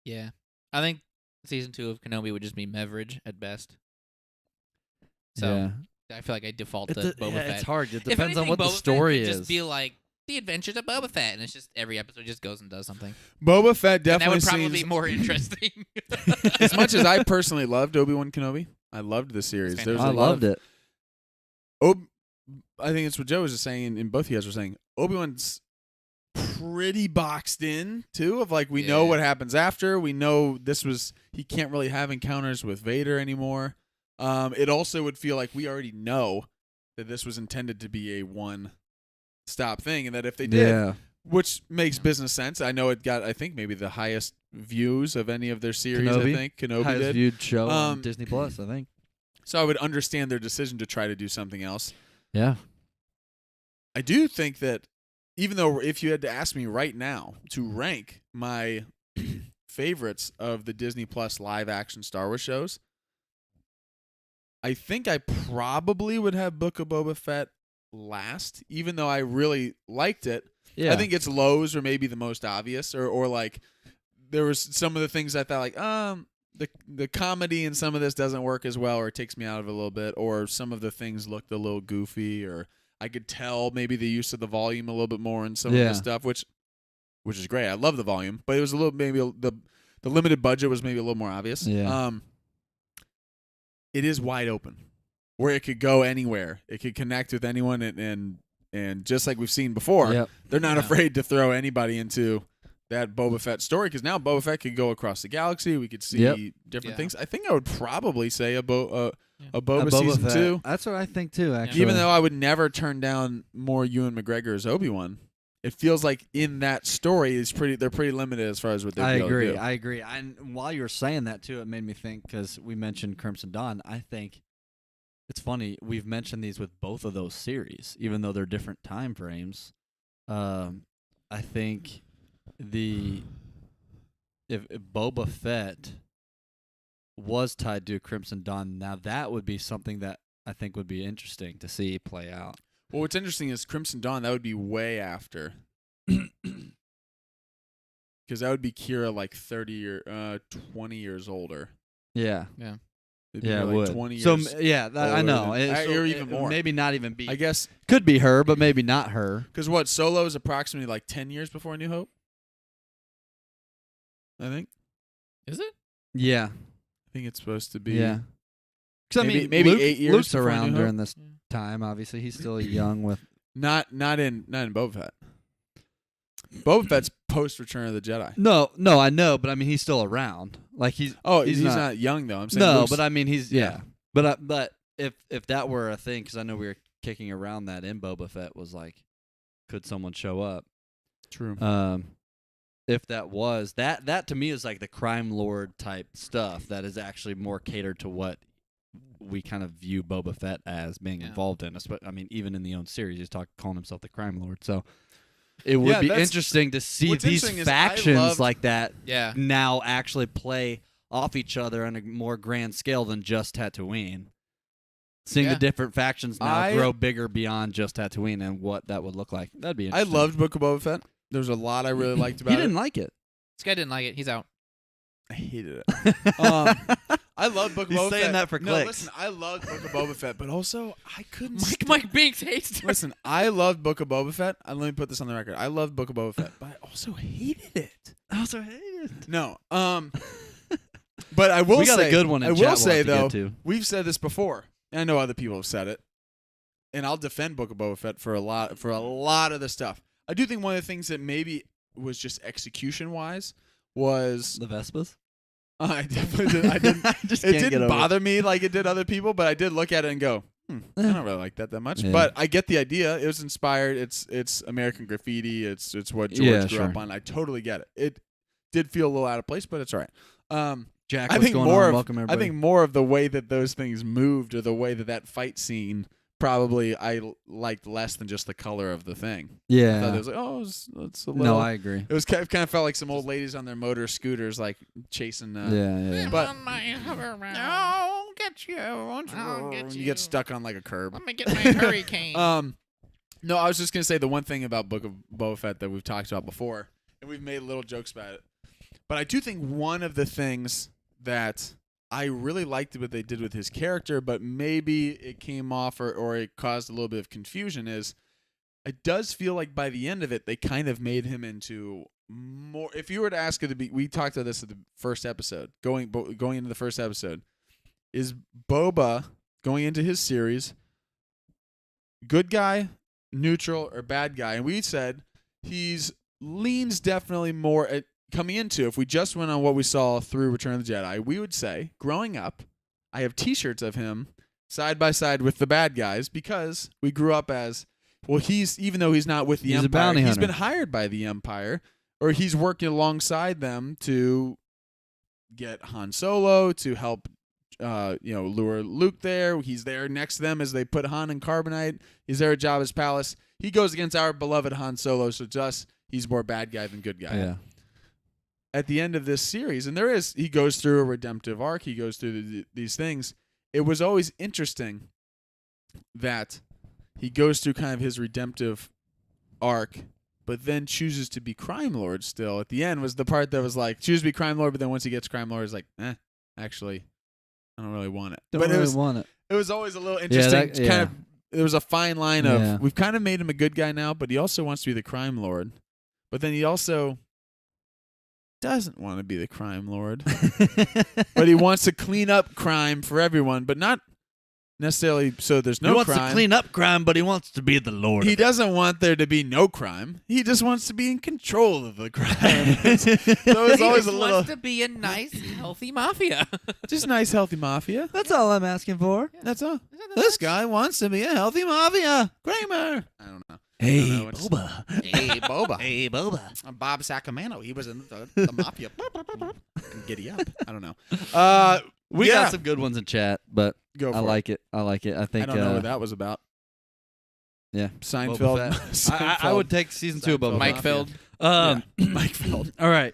Yeah. I think season 2 of Kenobi would just be Meverage at best. So I feel like I default to Boba Fett. It's hard. It If depends on anything, what the Boba Fett story could is. Just be like the Adventures of Boba Fett, and it's just every episode just goes and does something. Boba Fett And that definitely would probably seems be more interesting. as much as I personally loved Obi-Wan Kenobi. I loved the series. It's There's a I lot loved of, it. I think it's what Joe was just saying, and both of you guys were saying. Obi-Wan's pretty boxed in too. Of like we know Yeah. what happens after. We know he can't really have encounters with Vader anymore. It also would feel like we already know that this was intended to be a one-stop thing, and that if they did, Yeah. which makes business sense. I know it got, I think, maybe the highest views of any of their series. Kenobi? I think Kenobi Highest did. viewed show on Um, Disney Plus, I think. So I would understand their decision to try to do something else. Yeah. I do think that even though if you had to ask me right now to rank my favorites of the Disney Plus live action Star Wars shows, I think I probably would have Book of Boba Fett last, even though I really liked it. Yeah. I think its lows are maybe the most obvious, or like there was some of the things I thought like the comedy in some of this doesn't work as well, or it takes me out of it a little bit, or some of the things looked a little goofy, or I could tell maybe the use of the volume a little bit more in some of the stuff, which is great. I love the volume, but it was a little the limited budget was maybe a little more obvious. Yeah. It is wide open, where it could go anywhere. It could connect with anyone, and just like we've seen before, Yep. they're not Yeah. afraid to throw anybody into that Boba Fett story, because now Boba Fett could go across the galaxy. We could see different Yeah. things. I think I would probably say a Boba Boba season Fett. 2. That's what I think too, actually. Even though I would never turn down more Ewan McGregor as Obi-Wan, it feels like in that story they're pretty limited as far as what they're able to do. I agree. And while you were saying that too, it made me think, because we mentioned Crimson Dawn. I think it's funny, we've mentioned these with both of those series, even though they're different time frames. I think if Boba Fett was tied to Crimson Dawn, now that would be something that I think would be interesting to see play out. Well, what's interesting is Crimson Dawn, that would be way after. Because that would be Kira like 20 years older. Yeah. It'd be Yeah, it like would. 20 years. So I older know. than- So or even more. Maybe not even be. I guess, Could be her, but maybe not her. because what, Solo is approximately like 10 years before A New Hope? I think. Is it? Yeah. I think it's supposed to be. Yeah. Because Maybe 8 years Luke's before New around Hope. during this time. Obviously, he's still young with Not in Boba Fett. Boba Fett's post Return of the Jedi. No, I know, but I mean he's still around. Like he's not young though. I'm saying no, Luke's, but I mean he's Yeah. But if that were a thing, because I know we were kicking around that in Boba Fett was like, could someone show up? true. If that was that to me is like the crime lord type stuff that is actually more catered to what we kind of view Boba Fett as being involved in. I mean, even in the own series, he's calling himself the crime lord. So it would be interesting to see these factions like that now actually play off each other on a more grand scale than just Tatooine. Seeing the different factions now grow bigger beyond just Tatooine and what that would look like. That'd be interesting. I loved Book of Boba Fett. There was a lot I really liked about it. He didn't like it. This guy didn't like it. He's out. I hated it. I love Book of He's Boba saying Fett. that for No, clicks. listen, I loved Book of Boba Fett, but also I couldn't. Mike Binks hates. Listen, I loved Book of Boba Fett. Let me put this on the record. I loved Book of Boba Fett, but I also hated it. No. But I will we got say, a good one in I chat will we'll say have to though, get to. we've said this before. And I know other people have said it, and I'll defend Book of Boba Fett for a lot of the stuff. I do think one of the things that maybe was just execution wise was The Vespas? I definitely did. I didn't. I just It can't get didn't over bother me like it did other people, but I did look at it and go, I don't really like that much. Yeah. But I get the idea. It was inspired. It's American graffiti. It's what George Yeah, grew sure. up on. I totally get it. It did feel a little out of place, but it's all right. Jack, I what's think going more on? of Welcome, I everybody. think more of the way that those things moved, or the way that fight scene, probably I liked less than just the color of the thing. I yeah. thought it was like, it's a little. No, I agree. It was kind of felt like some old ladies on their motor scooters, like chasing. Yeah. But I'll get you. I'll get you get stuck on like a curb. Let me get my hurricane. No, I was just gonna say the one thing about Book of Boba Fett that we've talked about before, and we've made little jokes about it. But I do think one of the things that I really liked what they did with his character, but maybe it came off or it caused a little bit of confusion, is it does feel like by the end of it, they kind of made him into more. If you were to ask it to be, we talked about this at the first episode, going into the first episode, is Boba going into his series good guy, neutral, or bad guy? And we said he's leans definitely more at coming into, if we just went on what we saw through Return of the Jedi, we would say, growing up, I have T-shirts of him side by side with the bad guys because we grew up as, well, even though he's not with the He's a Empire, bounty he's hunter. been hired by the Empire, or he's working alongside them to get Han Solo, to help lure Luke there. He's there next to them as they put Han in carbonite. He's there at Jabba's palace. He goes against our beloved Han Solo, so to us, he's more bad guy than good guy. Yeah. At the end of this series, and he goes through a redemptive arc. He goes through these things. It was always interesting that he goes through kind of his redemptive arc, but then chooses to be crime lord still. At the end was the part that was like, choose to be crime lord, but then once he gets crime lord, it's like, actually, I don't really want it. Want it. It was always a little interesting. that- Kind of, there was a fine line of, Yeah. we've kind of made him a good guy now, but he also wants to be the crime lord. But then he also doesn't want to be the crime lord. But he wants to clean up crime for everyone, but not necessarily so there's no he wants crime. to clean up crime, but he wants to be the Lord. He of it. doesn't want there to be no crime. He just wants to be in control of the crime. So it's He always just a little wants to be a nice, healthy mafia. just nice, healthy mafia. That's all I'm asking for. That's all. This guy wants to be a healthy mafia. Kramer. I don't know. Hey, know, it's- Boba. Hey, Boba. Hey, Boba. I'm Bob Sacramento. He was in the mafia. Giddy up. I don't know. We Yeah. got some good ones in chat, but Go for I it. like it. I like it. I think. I don't know what that was about. Yeah. Seinfeld. Boba I would take season 2 of Boba Seinfeld. Mike Fett. Feld. Mike Feld. All right.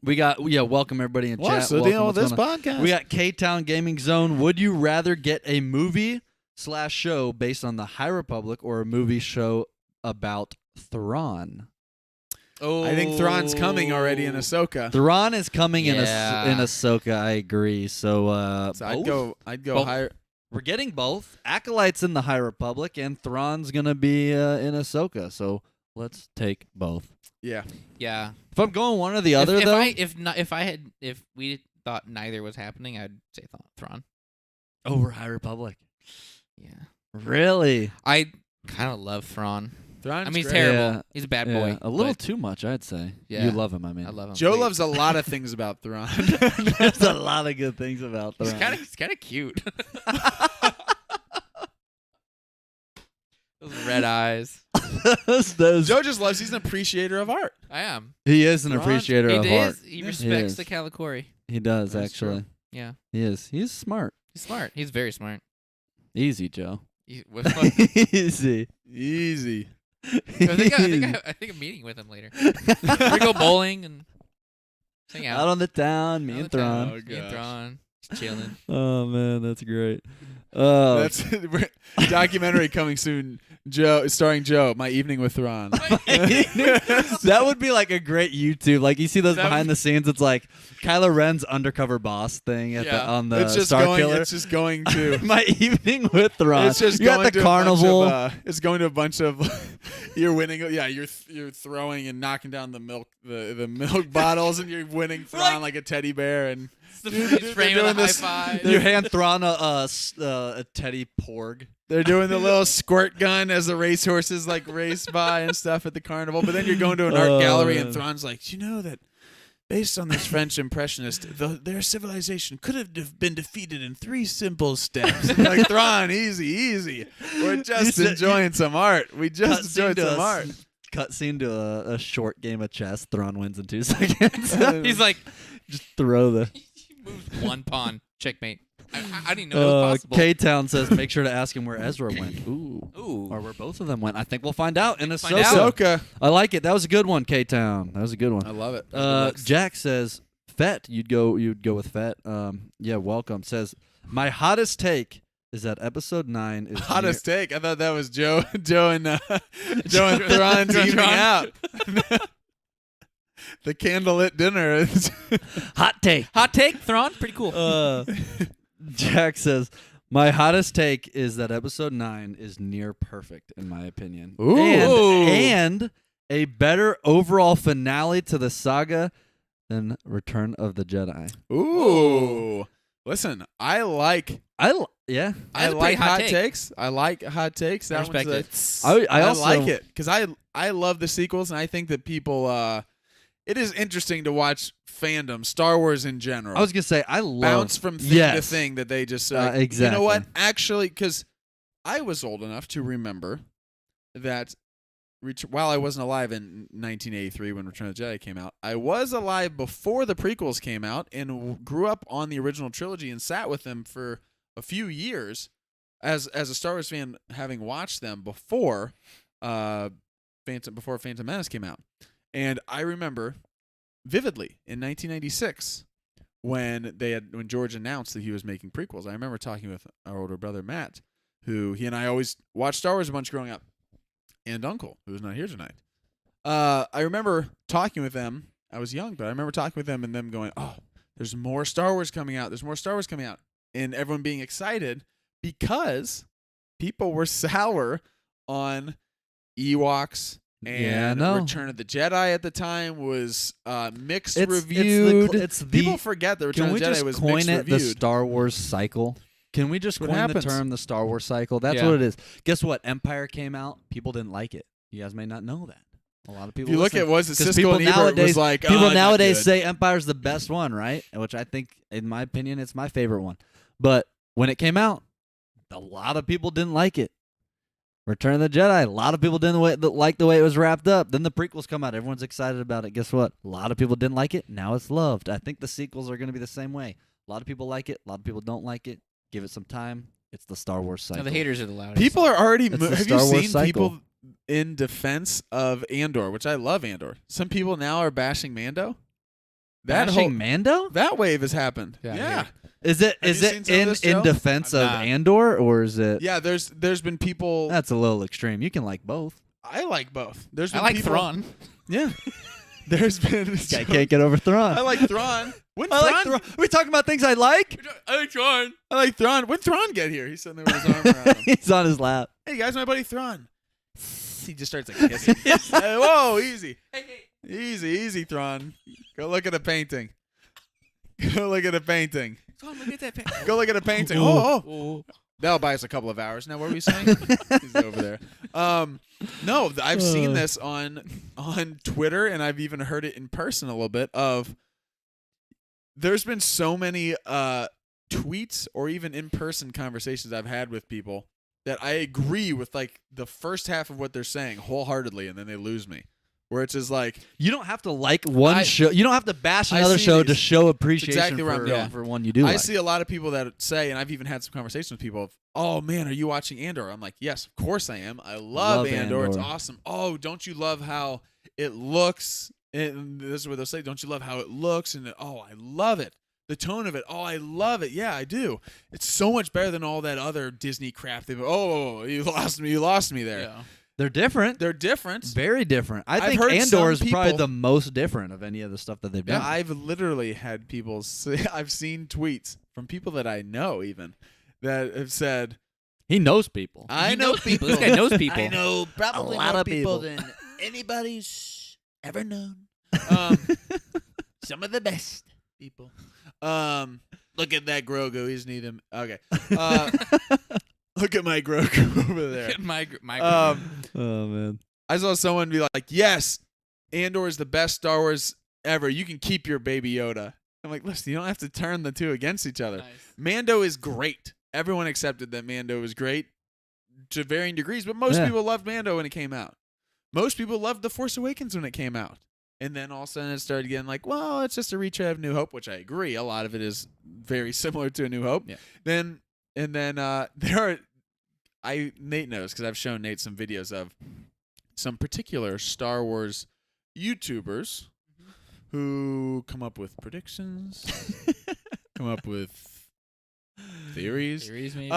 We got welcome everybody in What's chat. the Welcome, deal with what's this going on? podcast? We got K-Town Gaming Zone. Would you rather get a movie/show based on the High Republic or a movie show about Thrawn? Oh, I think Thrawn's coming already in Ahsoka. Thrawn is coming Yeah. in Ahsoka. I agree. So, So I'd both? go Both. higher. We're getting both. Acolyte's in the High Republic, and Thrawn's gonna be in Ahsoka. So let's take both. Yeah. Yeah. If I'm going one or the other, if though, if we thought neither was happening, I'd say Thrawn. over High Republic. Yeah. Really? kind of love Thrawn. Thrawn's I mean, he's great. terrible. Yeah. He's a bad Yeah, boy. a little but too much, I'd say. Yeah. You love him, I mean. I love him. Joe Wait. loves a lot of things about Thrawn. There's a lot of good things about He's Thrawn. he's kind of cute. Those red eyes. Those- Joe just loves. He's an appreciator of art. I am. he is an Thrawn- appreciator of art. He Yeah. respects is. the Calicori. He does, That's true. actually. Yeah. He is. He's smart. He's smart. He's very smart. Easy, Joe. I Easy. think I'm meeting with him later. We go bowling and hang out. Out on the town, me Out and on the town. Thrawn. Oh, Me and gosh. Thrawn. Just chilling. Oh, man, that's great. Oh, That's documentary coming soon. Joe, starring Joe. My evening with Thrawn. that would be like a great YouTube. Like you see those That behind the scenes. It's like Kylo Ren's undercover boss thing at Yeah. on the It's just Star going. Killer. It's just going to. My evening with Thrawn. It's just You're going at the to carnival. A bunch of, it's going to a bunch of. You're winning. Yeah, you're throwing and knocking down the milk the milk bottles, and you're winning Thrawn like a teddy bear. And The Dude, freeze they're frame doing of the high this- five. you hand Thrawn a teddy porg. they're doing the little squirt gun as the racehorses like race by and stuff at the carnival. But then you're going to an art Oh, gallery, man. and Thrawn's like, "Do you know that?" Based on this French impressionist, their civilization could have been defeated in 3 simple steps. Like, Thrawn, easy. We're just said- enjoying some art. We just Cutscene enjoyed to some a art. Cutscene to a short game of chess. Thrawn wins in 2 seconds. He's like, Just throw the. he moves one pawn. Checkmate. I didn't know it was possible. K-Town says, make sure to ask him where Ezra went. Ooh. Ooh. Or where both of them went. I think we'll find out in Find Ahsoka. out. Ahsoka. I like it. That was a good one, K-Town. That was a good one. I love it. Jack says, Fett. You'd go with Fett. Yeah, welcome. Says, my hottest take is that episode 9 is Hottest take. I thought that was Joe and Thrawn teaming out. The candlelit dinner. hot take. Hot take, Thrawn. Pretty cool. Jack says, my hottest take is that episode 9 is near perfect, in my opinion. Ooh. And a better overall finale to the saga than Return of the Jedi. Ooh. Listen, I like Yeah. That's a like pretty hot hot take. takes. I like hot takes. That respect one's it. I also like it because I love the sequels, and I think that people. It is interesting to watch fandom, Star Wars in general. I was going to say, I love. bounce from thing to Yes. thing that they just Exactly. You know what? Actually, because I was old enough to remember that while I wasn't alive in 1983 when Return of the Jedi came out, I was alive before the prequels came out and grew up on the original trilogy and sat with them for a few years as a Star Wars fan, having watched them before Phantom Menace came out. And I remember vividly in 1996 when George announced that he was making prequels. I remember talking with our older brother Matt, who he and I always watched Star Wars a bunch growing up, and Uncle, who's not here tonight. I remember talking with them. I was young, but I remember talking with them and them going, "Oh, there's more Star Wars coming out. There's more Star Wars coming out," and everyone being excited because people were sour on Ewoks. And Return of the Jedi at the time was mixed reviewed. It's the People forget that Return Can of we the Jedi just was coin mixed it reviewed. the Star Wars cycle? Can we just What coin the happens? term the Star Wars cycle? That's Yeah. what it is. Guess what? Empire came out. People didn't like it. You guys may not know that. A lot of if people. you look listen. at was it 'Cause Siskel people and Ebert nowadays, was like, people not nowadays good. say Empire's the best one, right? Which I think, in my opinion, it's my favorite one. But when it came out, a lot of people didn't like it. Return of the Jedi, a lot of people didn't like the way it was wrapped up. Then the prequels come out, everyone's excited about it. Guess what? A lot of people didn't like it. Now it's loved. I think the sequels are going to be the same way. A lot of people like it. A lot of people don't like it. Give it some time. It's the Star Wars cycle. No, the haters are the loudest. People are already. It's the Have Star you Wars seen cycle. people in defense of Andor, which I love Andor? Some people now are bashing Mando. Bashing Mando? That wave has happened. Yeah, I Yeah. hear Is it Have is you it seen some of in this, Joe? defense I'm of not. Andor, or is it? Yeah, there's been people. That's a little extreme. You can like both. I like both. There's been I like people, Thrawn. Yeah. There's been. I can't get over Thrawn. I like Thrawn. When I like Thrawn. We talking about things I like. I like Thrawn. I like Thrawn. When Thrawn get here? He's sitting there with his arm around him. He's on his lap. Hey guys, my buddy Thrawn. He just starts like kissing. Hey, whoa, easy, easy, Thrawn. Go look at a painting. Go look at a painting. Thrawn, look at that. Go look at a painting. Oh, That'll buy us a couple of hours. Now, what were we saying? He's over there. No, I've seen this on Twitter, and I've even heard it in person a little bit. There's been so many tweets or even in-person conversations I've had with people that I agree with, like, the first half of what they're saying wholeheartedly, and then they lose me. Where it's just like, you don't have to like one show. You don't have to bash another show to show appreciation exactly where I'm going. for one you do. I see a lot of people that say, and I've even had some conversations with people of, oh man, are you watching Andor? I'm like, yes, of course I am. I love Andor. It's awesome. Oh, don't you love how it looks? And this is what they'll say. Don't you love how it looks? And oh, I love it. The tone of it. Oh, I love it. Yeah, I do. It's so much better than all that other Disney crap. Oh, you lost me. You lost me there. Yeah. They're different. They're different. Very different. I think heard Andor is some probably people- the most different of any of the stuff that they've done. Yeah, I've literally had people say, I've seen tweets from people that I know even that have said, He knows people. I He know knows people. This guy knows people. I know probably A lot more of people. than anybody's ever known. Some of the best people. Look at that Grogu. He's need him. Okay. Look at my Grogu over there. my Oh man. I saw someone be like, yes, Andor is the best Star Wars ever. You can keep your Baby Yoda. I'm like, listen, you don't have to turn the two against each other. nice. Mando is great. Everyone accepted that Mando was great to varying degrees, but most people loved Mando when it came out. Most people loved The Force Awakens when it came out. And then all of a sudden it started getting like, well, it's just a retread of New Hope, which I agree. A lot of it is very similar to A New Hope. Yeah. Then Nate knows because I've shown Nate some videos of some particular Star Wars YouTubers who come up with predictions, come up with theories, Series maybe.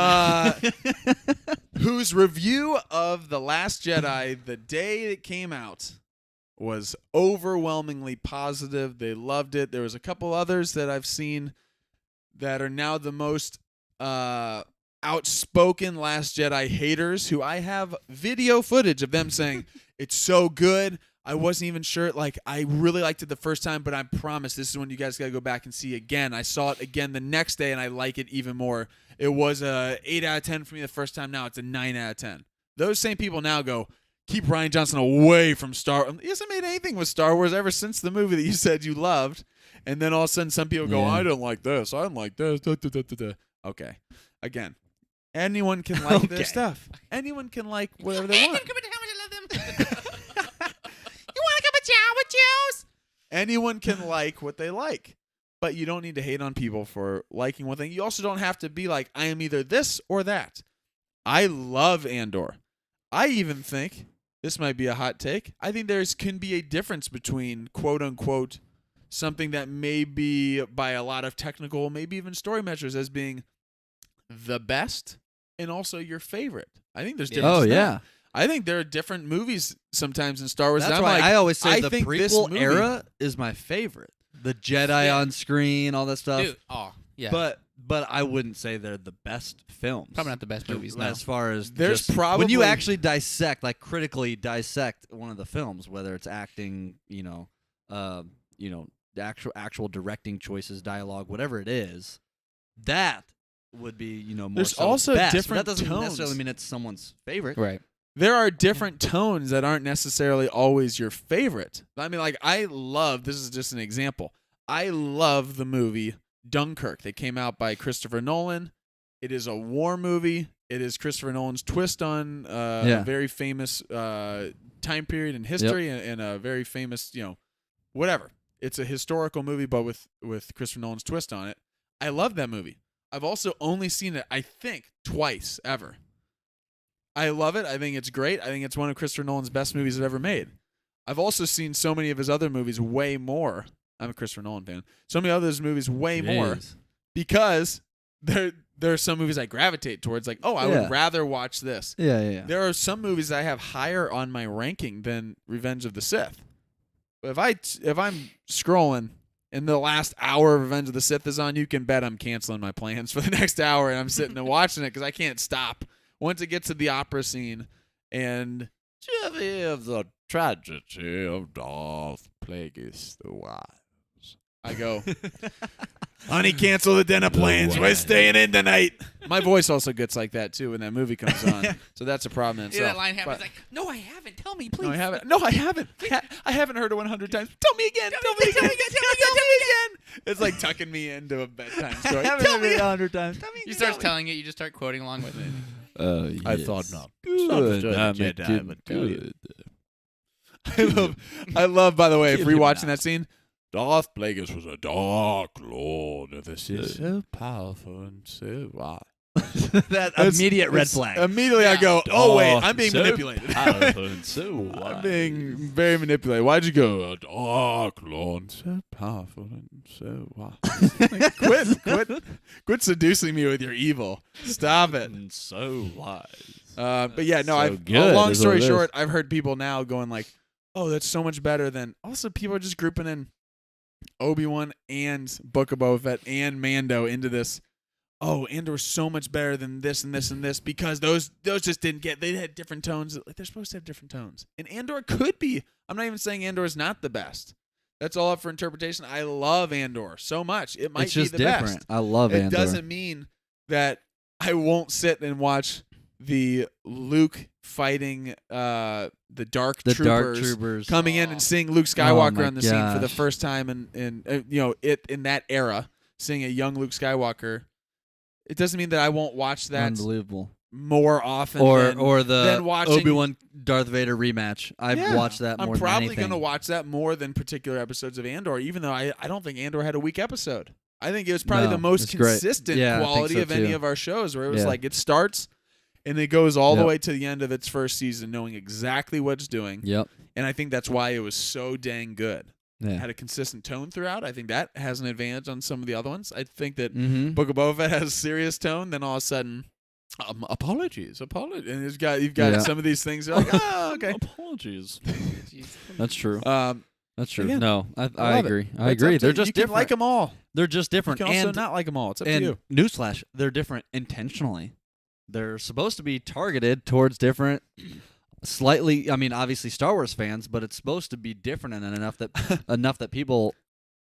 whose review of The Last Jedi the day it came out was overwhelmingly positive. They loved it. There was a couple others that I've seen that are now the most outspoken Last Jedi haters who I have video footage of them saying, it's so good. I wasn't even sure. Like, I really liked it the first time, but I promise this is when you guys got to go back and see again. I saw it again the next day, and I like it even more. It was a 8 out of 10 for me the first time. Now it's a 9 out of 10. Those same people now go, keep Rian Johnson away from Star Wars. He hasn't made anything with Star Wars ever since the movie that you said you loved. And then all of a sudden some people go, I don't like this. I don't like this. Da, da, da, da, da. Okay. Again, anyone can like their stuff. Anyone can like whatever they want. Anyone can like what they like. But you don't need to hate on people for liking one thing. You also don't have to be like, I am either this or that. I love Andor. I even think, this might be a hot take, I think can be a difference between quote-unquote something that may be by a lot of technical, maybe even story measures as being the best and also your favorite. I think there's differences there. I think there are different movies sometimes in Star Wars. That's I'm why like, I always say I the think this prequel movie- era is my favorite. The Jedi on screen, all that stuff. Dude, yeah. But I wouldn't say they're the best films. Probably not the best movies. No. As far as There's just, probably- when you actually dissect, like critically dissect one of the films, whether it's acting, the actual directing choices, dialogue, whatever it is, that would be more. There's so also best. different But that doesn't tones. necessarily mean it's someone's favorite. Right. There are different tones that aren't necessarily always your favorite. I mean, like, this is just an example. I love the movie Dunkirk that came out by Christopher Nolan. It is a war movie. It is Christopher Nolan's twist on a very famous time period in history and a very famous, whatever. It's a historical movie, but with Christopher Nolan's twist on it. I love that movie. I've also only seen it, I think, twice ever. I love it. I think it's great. I think it's one of Christopher Nolan's best movies I've ever made. I've also seen so many of his other movies way more. I'm a Christopher Nolan fan. So many of his movies way more because there are some movies I gravitate towards. Like, I would rather watch this. Yeah. There are some movies I have higher on my ranking than Revenge of the Sith. But if I'm scrolling and the last hour of Revenge of the Sith is on, you can bet I'm canceling my plans for the next hour and I'm sitting and watching it because I can't stop. Once it gets to the opera scene and Chevy of the tragedy of Darth Plagueis the Wise, I go, honey, cancel the dinner plans. We're staying in tonight. My voice also gets like that too when that movie comes on, so that's a problem in Yeah, itself. that line happens. But- Like, no, I haven't. Tell me, please. No, I haven't. No, I haven't. I haven't heard it 100 times. Tell me again. Tell me again. Tell me again. It's like tucking me into a bedtime story. Tell me 100 times. You start telling it. You just start quoting along with it. I thought not. Good. Good. I love. By the way, if rewatching that scene, Darth Plagueis was a dark lord. This is so powerful and so wild. That immediate red flag. Immediately, I go, oh wait, I'm being manipulated. so I'm being very manipulated. Why'd you go, dark lord, so powerful and so wild? Like, quit seducing me with your evil. Stop it. and so wise. But yeah, no. So good Long is story what it short, I've heard people now going like, "Oh, that's so much better than." Also, people are just grouping in Obi-Wan and Book of Boba Fett and Mando into this. Oh, Andor's so much better than this and this and this because those just didn't get. They had different tones. Like they're supposed to have different tones, and Andor could be. I'm not even saying Andor is not the best. That's all up for interpretation. I love Andor so much. It might It's just be the different. best. I love It Andor. doesn't mean that I won't sit and watch the Luke fighting the Dark the Troopers, Dark Troopers coming in and seeing Luke Skywalker my on the scene for the gosh. first time, and in that era, seeing a young Luke Skywalker. It doesn't mean that I won't watch that Unbelievable. more often. Or than the watching- Obi-Wan Darth Vader rematch. I've Yeah, watched that more I'm than probably anything. going to watch that more than particular episodes of Andor, even though I don't think Andor had a weak episode. I think it was probably No, the most it's great. consistent Yeah, I think quality so of any too. of our shows, where it was Yeah. like it starts and it goes all the Yep. way to the end of its first season, knowing exactly what it's doing. Yep. And I think that's why it was so dang good. Yeah. Had a consistent tone throughout. I think that has an advantage on some of the other ones. I think that Mm-hmm. Book of Boba Fett has a serious tone, then all of a sudden, apologies, and you've got Yeah. some of these things. You're like, oh, okay. Apologies. Jeez. That's true. That's That's true. again, No, I love it. agree. I It's agree. up to They're you. just You can different. like them all. They're just You different. can also and not like them all. It's up to and you. newsflash, they're different intentionally. They're supposed to be targeted towards different, slightly. I mean, obviously Star Wars fans, but it's supposed to be different and enough that people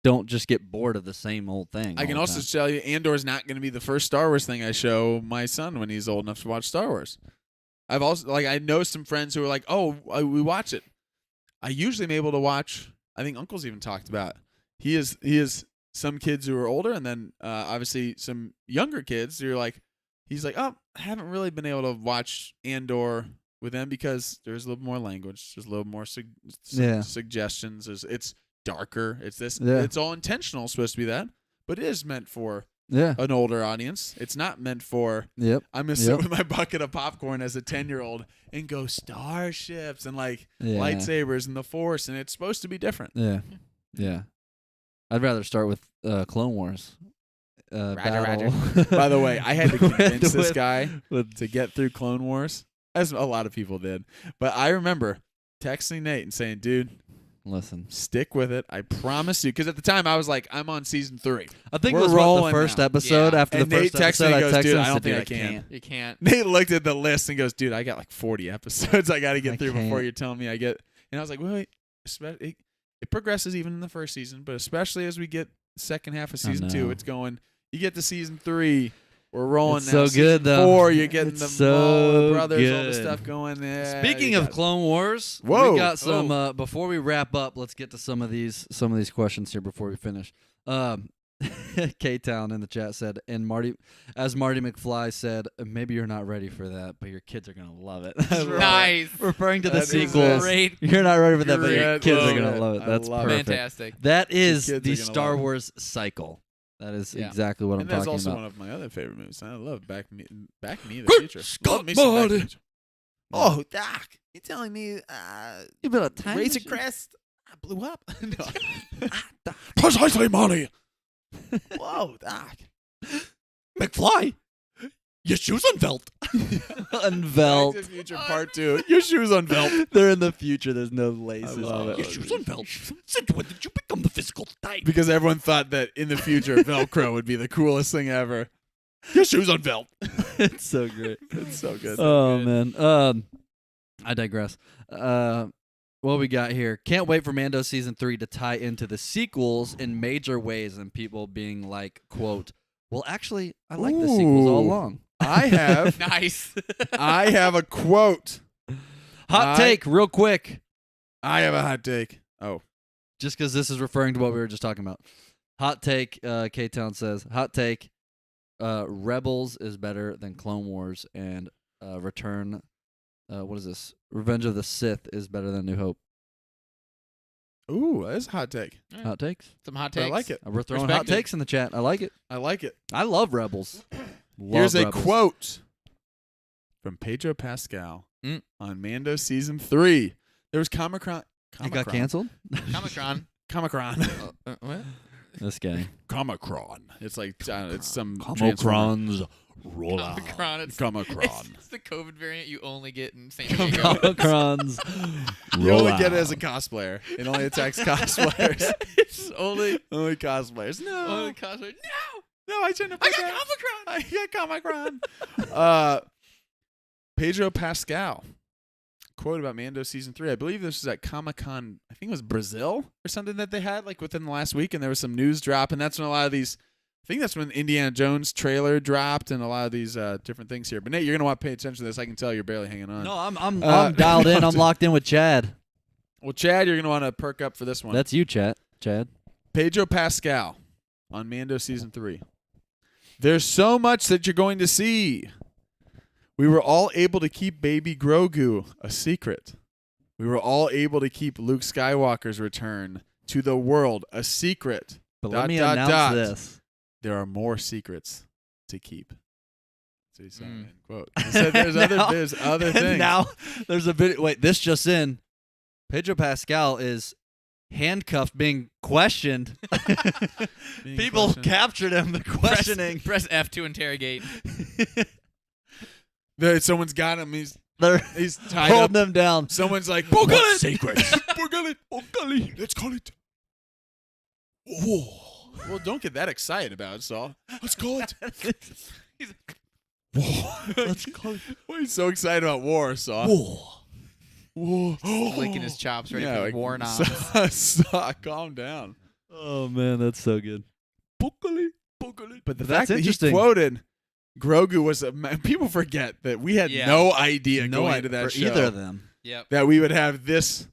don't just get bored of the same old thing. I all can the also time. tell you, Andor's not going to be the first Star Wars thing I show my son when he's old enough to watch Star Wars. I've also I know some friends who are like, oh, we watch it. I usually am able to watch. I think Uncle's even talked about. He is some kids who are older, and then obviously some younger kids who are like, he's like, oh, I haven't really been able to watch Andor with them because there's a little more language, there's a little more suggestions. It's darker. It's this. Yeah. It's all intentional. Supposed to be that, but it is meant for Yeah. an older audience. It's not meant for. Yep. I'm gonna sit Yep. with my bucket of popcorn as a 10-year-old and go starships and like Yeah. lightsabers and the Force, and it's supposed to be different. Yeah. Yeah. I'd rather start with Clone Wars. Roger, battle. By the way, I had to convince this With- guy with- to get through Clone Wars, as a lot of people did. But I remember texting Nate and saying, "Dude, Listen, stick with it. I promise you." Because at the time I was like, "I'm on season 3." I think We're it was the rolling first now. episode. Yeah. After And the first Nate texted episode, me, I goes, texted "Dude, him, I said, don't think "Dude, I can." You can't. Nate looked at the list and goes, "Dude, I got like 40 episodes I got to get I through before can't. you tell me I get." And I was like, "Wait, it progresses even in the first season, but especially as we get second half of season 2, know. it's going. You get to season 3, we're rolling It's now. so Season good, though. 4, you're getting It's the so brothers, all the good. stuff going there. Speaking of Clone Wars, Whoa. we got some. Before we wrap up, let's get to some of these questions here before we finish. K-Town in the chat said, and Marty McFly said, maybe you're not ready for that, but your kids are gonna love it. Nice. Referring to the That is sequels. Great. You're not ready for that, but your Great. kids are Love gonna it. love it. I That's love it. perfect. Fantastic. That is kids are the gonna Star love it. Wars cycle. That is Yeah. exactly what and I'm that's talking also about. one of my other favorite movies. I love Back Me to the Good Future. Scott Love me some Back to the Marty. Future. Oh, Doc, you telling me You built a time Razor machine? Crest? I blew up. No. Precisely, Marty. Whoa, Doc. McFly, your shoes unfelt. Unfelt. Back to the Future Part 2. Your shoes unfelt. They're in the future. There's no laces. I love it. Your shoes unfelt. Since when did you become the physical type? Because everyone thought that in the future Velcro would be the coolest thing ever. Your shoes unfelt. It's so great. It's so good. Oh man. I digress. What we got here? Can't wait for Mando season 3 to tie into the sequels in major ways, and people being like, "quote Well, actually, I like the sequels all Ooh. along." I have Nice. I have a quote. Hot take, real quick. I have a hot take. Oh, Just because this is referring to what we were just talking about. Hot take, K-Town says, hot take, Rebels is better than Clone Wars, and Return, what is this? Revenge of the Sith is better than New Hope. ooh, that's a hot take. Hot takes? Some hot But takes. I like it. We're throwing hot Perspective. takes in the chat. I like it. I like it. I love Rebels. Here's a Rebels. quote from Pedro Pascal Mm. on Mando season 3. There was Comic-Con. It got canceled? Comic-Con. Comic-Con. What? This guy. Comic-Con. It's like it's some Comic-Cons roll out. Comic-Con. It's Comic-Con. It's the COVID variant you only get in San Diego. Comic-Cons. You Roll only get it out. as a cosplayer. It only attacks cosplayers. It's only cosplayers. No, cosplay. no, I shouldn't have I put got that. Comic-Con. I got Comic-Con. Pedro Pascal. Quote about Mando season 3. I believe this was at Comic-Con, I think it was Brazil or something that they had like within the last week, and there was some news drop, and that's when a lot of these, I think that's when Indiana Jones trailer dropped and a lot of these different things here. But Nate, you're going to want to pay attention to this. I can tell you're barely hanging on. No, I'm dialed in. I'm locked in with Chad. Well, Chad, you're going to want to perk up for this one. That's you, Chad. Pedro Pascal on Mando season 3. There's so much that you're going to see. We were all able to keep baby Grogu a secret. We were all able to keep Luke Skywalker's return to the world a secret. But Dot, let me dot, announce dot. this. There are more secrets to keep. So he said, Mm. end quote. He said there's other And things. now there's a bit. Wait, this just in. Pedro Pascal is handcuffed, being questioned. Being People questioned. captured him. The questioning. Press F to interrogate. Someone's got him. They're He's tied up. holding him down. Someone's like, What Bogale! secrets? Bogale! Let's call it. Whoa. Well, don't get that excited about it, Saul. Let's call it. He's Let's call it. Why are you so excited about war, Saul? Whoa. Whoa. licking his chops ready Yeah, for like, the war now. Saul, calm down. Oh man, that's so good. Bogale. But the That's fact that he interesting. quoted Grogu was people forget that we had Yeah. no idea No, going into that for show either of them. Yep. that we would have this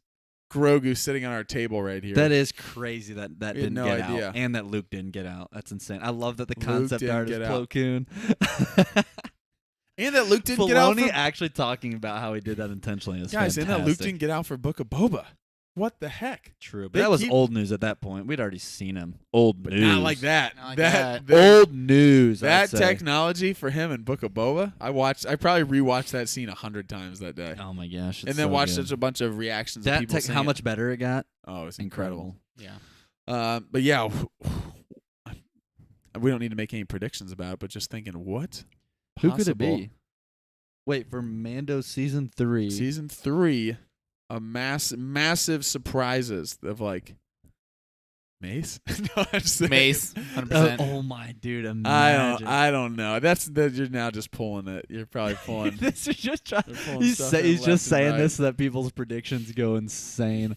Grogu sitting on our table right here. That is crazy that We had didn't no get idea. out, and that Luke didn't get out. That's insane. I love that the Luke concept didn't art is get out. Plo Koon. and that Luke didn't get out Filoni for actually talking about how he did that intentionally is guys, and that Luke fantastic. didn't get out for Book of Boba. What the heck? True, but They that was keep- old news at that point. We'd already seen him. Old But news. not like that. Not like that. Old news. I'd That say. technology for him in Book of Boba, I probably rewatched that scene 100 times that day. Oh my gosh! and it's then so watched good. such a bunch of reactions of that people tech, saying how it. much better it got. Oh, it's Incredible. incredible. Yeah. But yeah, we don't need to make any predictions about it, but just thinking, what? Who could it possible- be? Wait for Mando season 3. Season 3, a massive surprises of like Mace. No, I'm just saying. Mace, 100%. Oh my dude! Imagine. I don't know. That's that you're now just pulling it. You're probably pulling. this is just trying. They're pulling He's stuff in he's left just and saying right. this so that people's predictions go insane.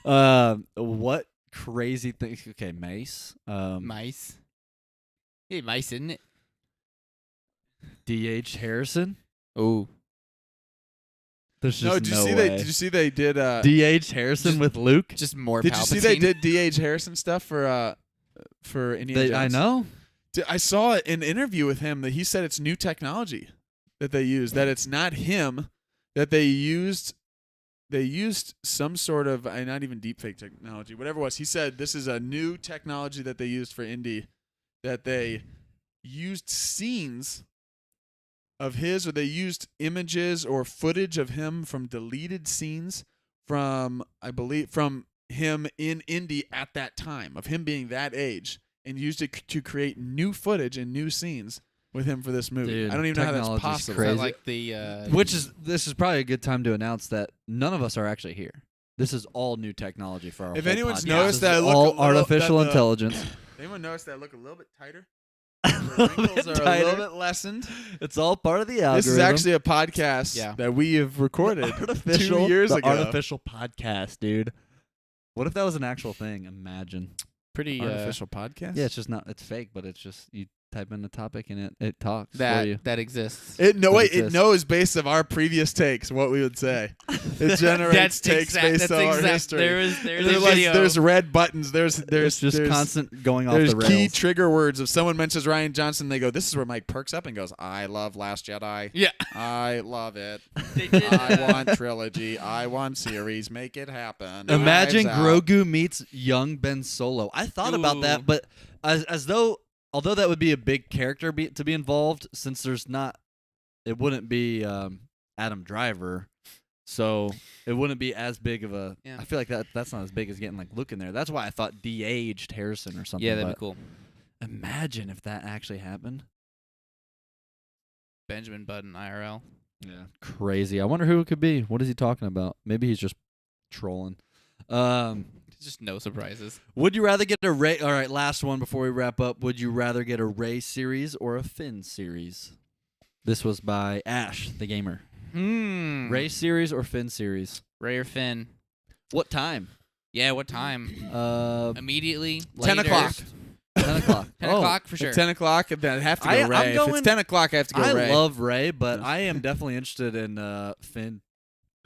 What crazy things? Okay, Mace. Mice. Hey, mice, isn't it? D.H. Harrison. Oh. There's No, just did you no see way. they? Did you see they did? D.H. Harrison with Luke. Just more Did Palpatine. you see they did D.H. Harrison stuff for Indiana Jones? I know. I saw an interview with him that he said it's new technology that they use. That it's not him. That they used some sort of not even deepfake technology, whatever it was. He said this is a new technology that they used for Indy. That they used scenes of his, or they used images or footage of him from deleted scenes from, I believe, from him in Indy at that time, of him being that age, and used it to create new footage and new scenes with him for this movie. Dude, I don't even know how that's technology's possible. Is that crazy. like the This is probably a good time to announce that none of us are actually here. This is all new technology for our If whole anyone's podcast. noticed This that I is look a all little- artificial that the- intelligence. Anyone notice that I look a little bit tighter? A The little wrinkles bit are a tighter. little bit lessened. It's all part of the algorithm. This is actually a podcast Yeah. that we have recorded artificial, 2 years the ago. artificial podcast, dude. What if that was an actual thing? Imagine. pretty Artificial podcast? Yeah, it's just not. It's fake, but it's just you type in the topic and it talks for that you. that exists. It exists. knows based of our previous takes what we would say. It generates takes based on our history. There's There's a video. there's red buttons. There's It's just constant going off There's the key rails. trigger words. If someone mentions Ryan Johnson, they go, "This is where Mike perks up and goes, I love Last Jedi. yeah. I love it. They did, I want trilogy. I want series. Make it happen." Imagine Knives Out. Grogu meets young Ben Solo. I thought about Ooh. that, but although that would be a big character to be involved, since it wouldn't be Adam Driver, so it wouldn't be as big of a. Yeah. I feel like that's not as big as getting like Luke in there. That's why I thought de-aged Harrison or something. Yeah, that'd but be cool. Imagine if that actually happened. Benjamin Button IRL. Yeah, crazy. I wonder who it could be. What is he talking about? Maybe he's just trolling. Just no surprises. Would you rather get a Ray? All right, last one before we wrap up. Would you rather get a Ray series or a Finn series? This was by Ash, the gamer. Ray series or Finn series? Ray or Finn? What time? Yeah, what time? Immediately. 10 later? o'clock. 10 o'clock. 10 o'clock for sure. At 10 o'clock, then I have to go I'm Ray. If going- it's 10 o'clock, I have to go I Ray. love Ray, but I am definitely interested in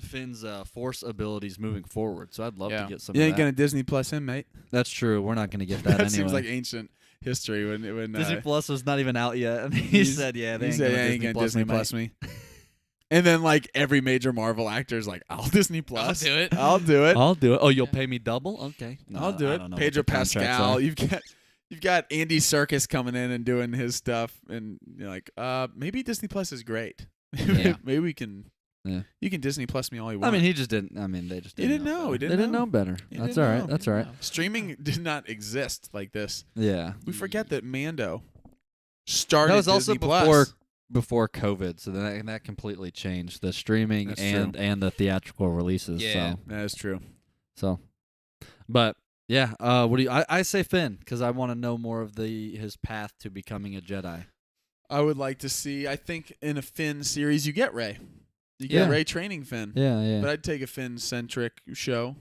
Finn's Force abilities moving forward. So I'd love Yeah. to get some. You of ain't that. gonna Disney Plus him, mate. That's true. We're not gonna get that That anyway. seems like ancient history when Disney Plus was not even out yet, and he He's- said, "Yeah, they he ain't said, gonna "I ain't Disney gonna Plus Disney me, mate." Plus me." And then like every major Marvel actor is like, "I'll Disney Plus. I'll do it. I'll do it. I'll do it. Oh, you'll pay me double? Okay, No, I'll do I it." don't know what Pedro the contracts Pascal. are. You've got Andy Serkis coming in and doing his stuff, and you're like, maybe Disney Plus is great. Yeah. Maybe we can. Yeah. You can Disney Plus me all you I want. mean, he just didn't. I mean, they just He didn't didn't know. better. He They didn't didn't know. know better. He That's didn't all right. know. That's all right. Streaming did not exist like this. Yeah. We forget that Mando started That was also Disney Plus. before COVID, so that completely changed the streaming That's and the theatrical releases. Yeah. That is true. But yeah, what do you? I say Finn because I want to know more of his path to becoming a Jedi. I would like to see. I think in a Finn series, you get Ray. You get Yeah. Ray training Finn. Yeah, yeah. But I'd take a Finn-centric show,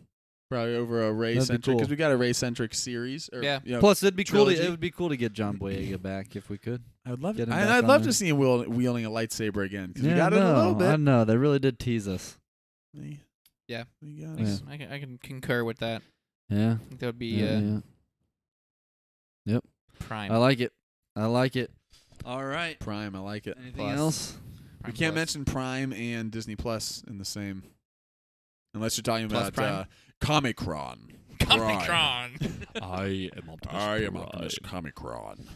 probably over a Ray-centric, That'd be because cool. we got a Ray-centric series. Or, Yeah. you know, Plus, it'd be cool. trilogy. It would be cool to get John Boyega back if we could. I would love get it. him back I'd on love there. to see him wielding a lightsaber again, because Yeah, we got I it a little know, I bit. know they really did tease us. Yeah. We got Yeah. it. I can concur with that. Yeah. I think that would be yeah. prime. I like it. I like it. All right. Prime, I like it. Anything Plus. else? We Prime can't Plus. mention Prime and Disney Plus in the same, unless you're talking Plus about Prime? Comic-Con. Comic-Con. I am Optimus Comic-Con.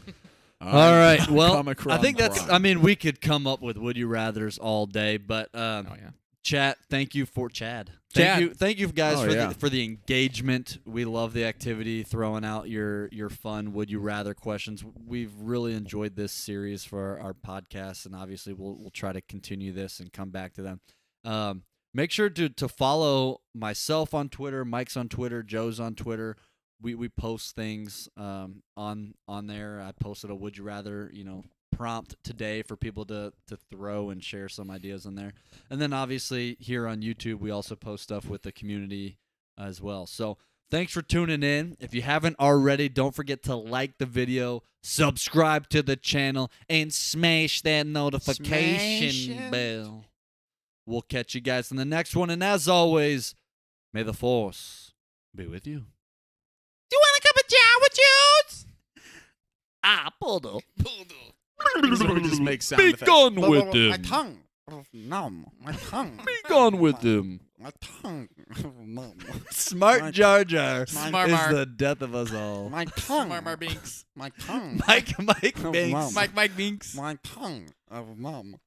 All right. Well, Comic-Con I think that's. Prime. I mean, we could come up with would you rather's all day, but Oh yeah. chat. Thank you for Chad. Chad. Thank you guys Oh, for yeah. for the engagement. We love the activity, throwing out your fun would you rather questions. We've really enjoyed this series for our podcast, and obviously we'll try to continue this and come back to them. Make sure to follow myself on Twitter, Mike's on Twitter, Joe's on Twitter. We post things on there. I posted a would you rather prompt today for people to throw and share some ideas in there. And then obviously here on YouTube we also post stuff with the community as well. So thanks for tuning in. If you haven't already, don't forget to like the video, subscribe to the channel, and smash that notification bell. We'll catch you guys in the next one, and as always, may the Force be with you. Do you want a cup of Java juice? Poodle. So we just make sound Be effects. gone with My him. tongue. Numb. My tongue. Be gone with him. My tongue. Numb. Smart Jar Jar Smart is Mar. the death of us all. My tongue. Mar Binks. My tongue. Mike Oh, Binks. wow. Mike Binks. My tongue of mum.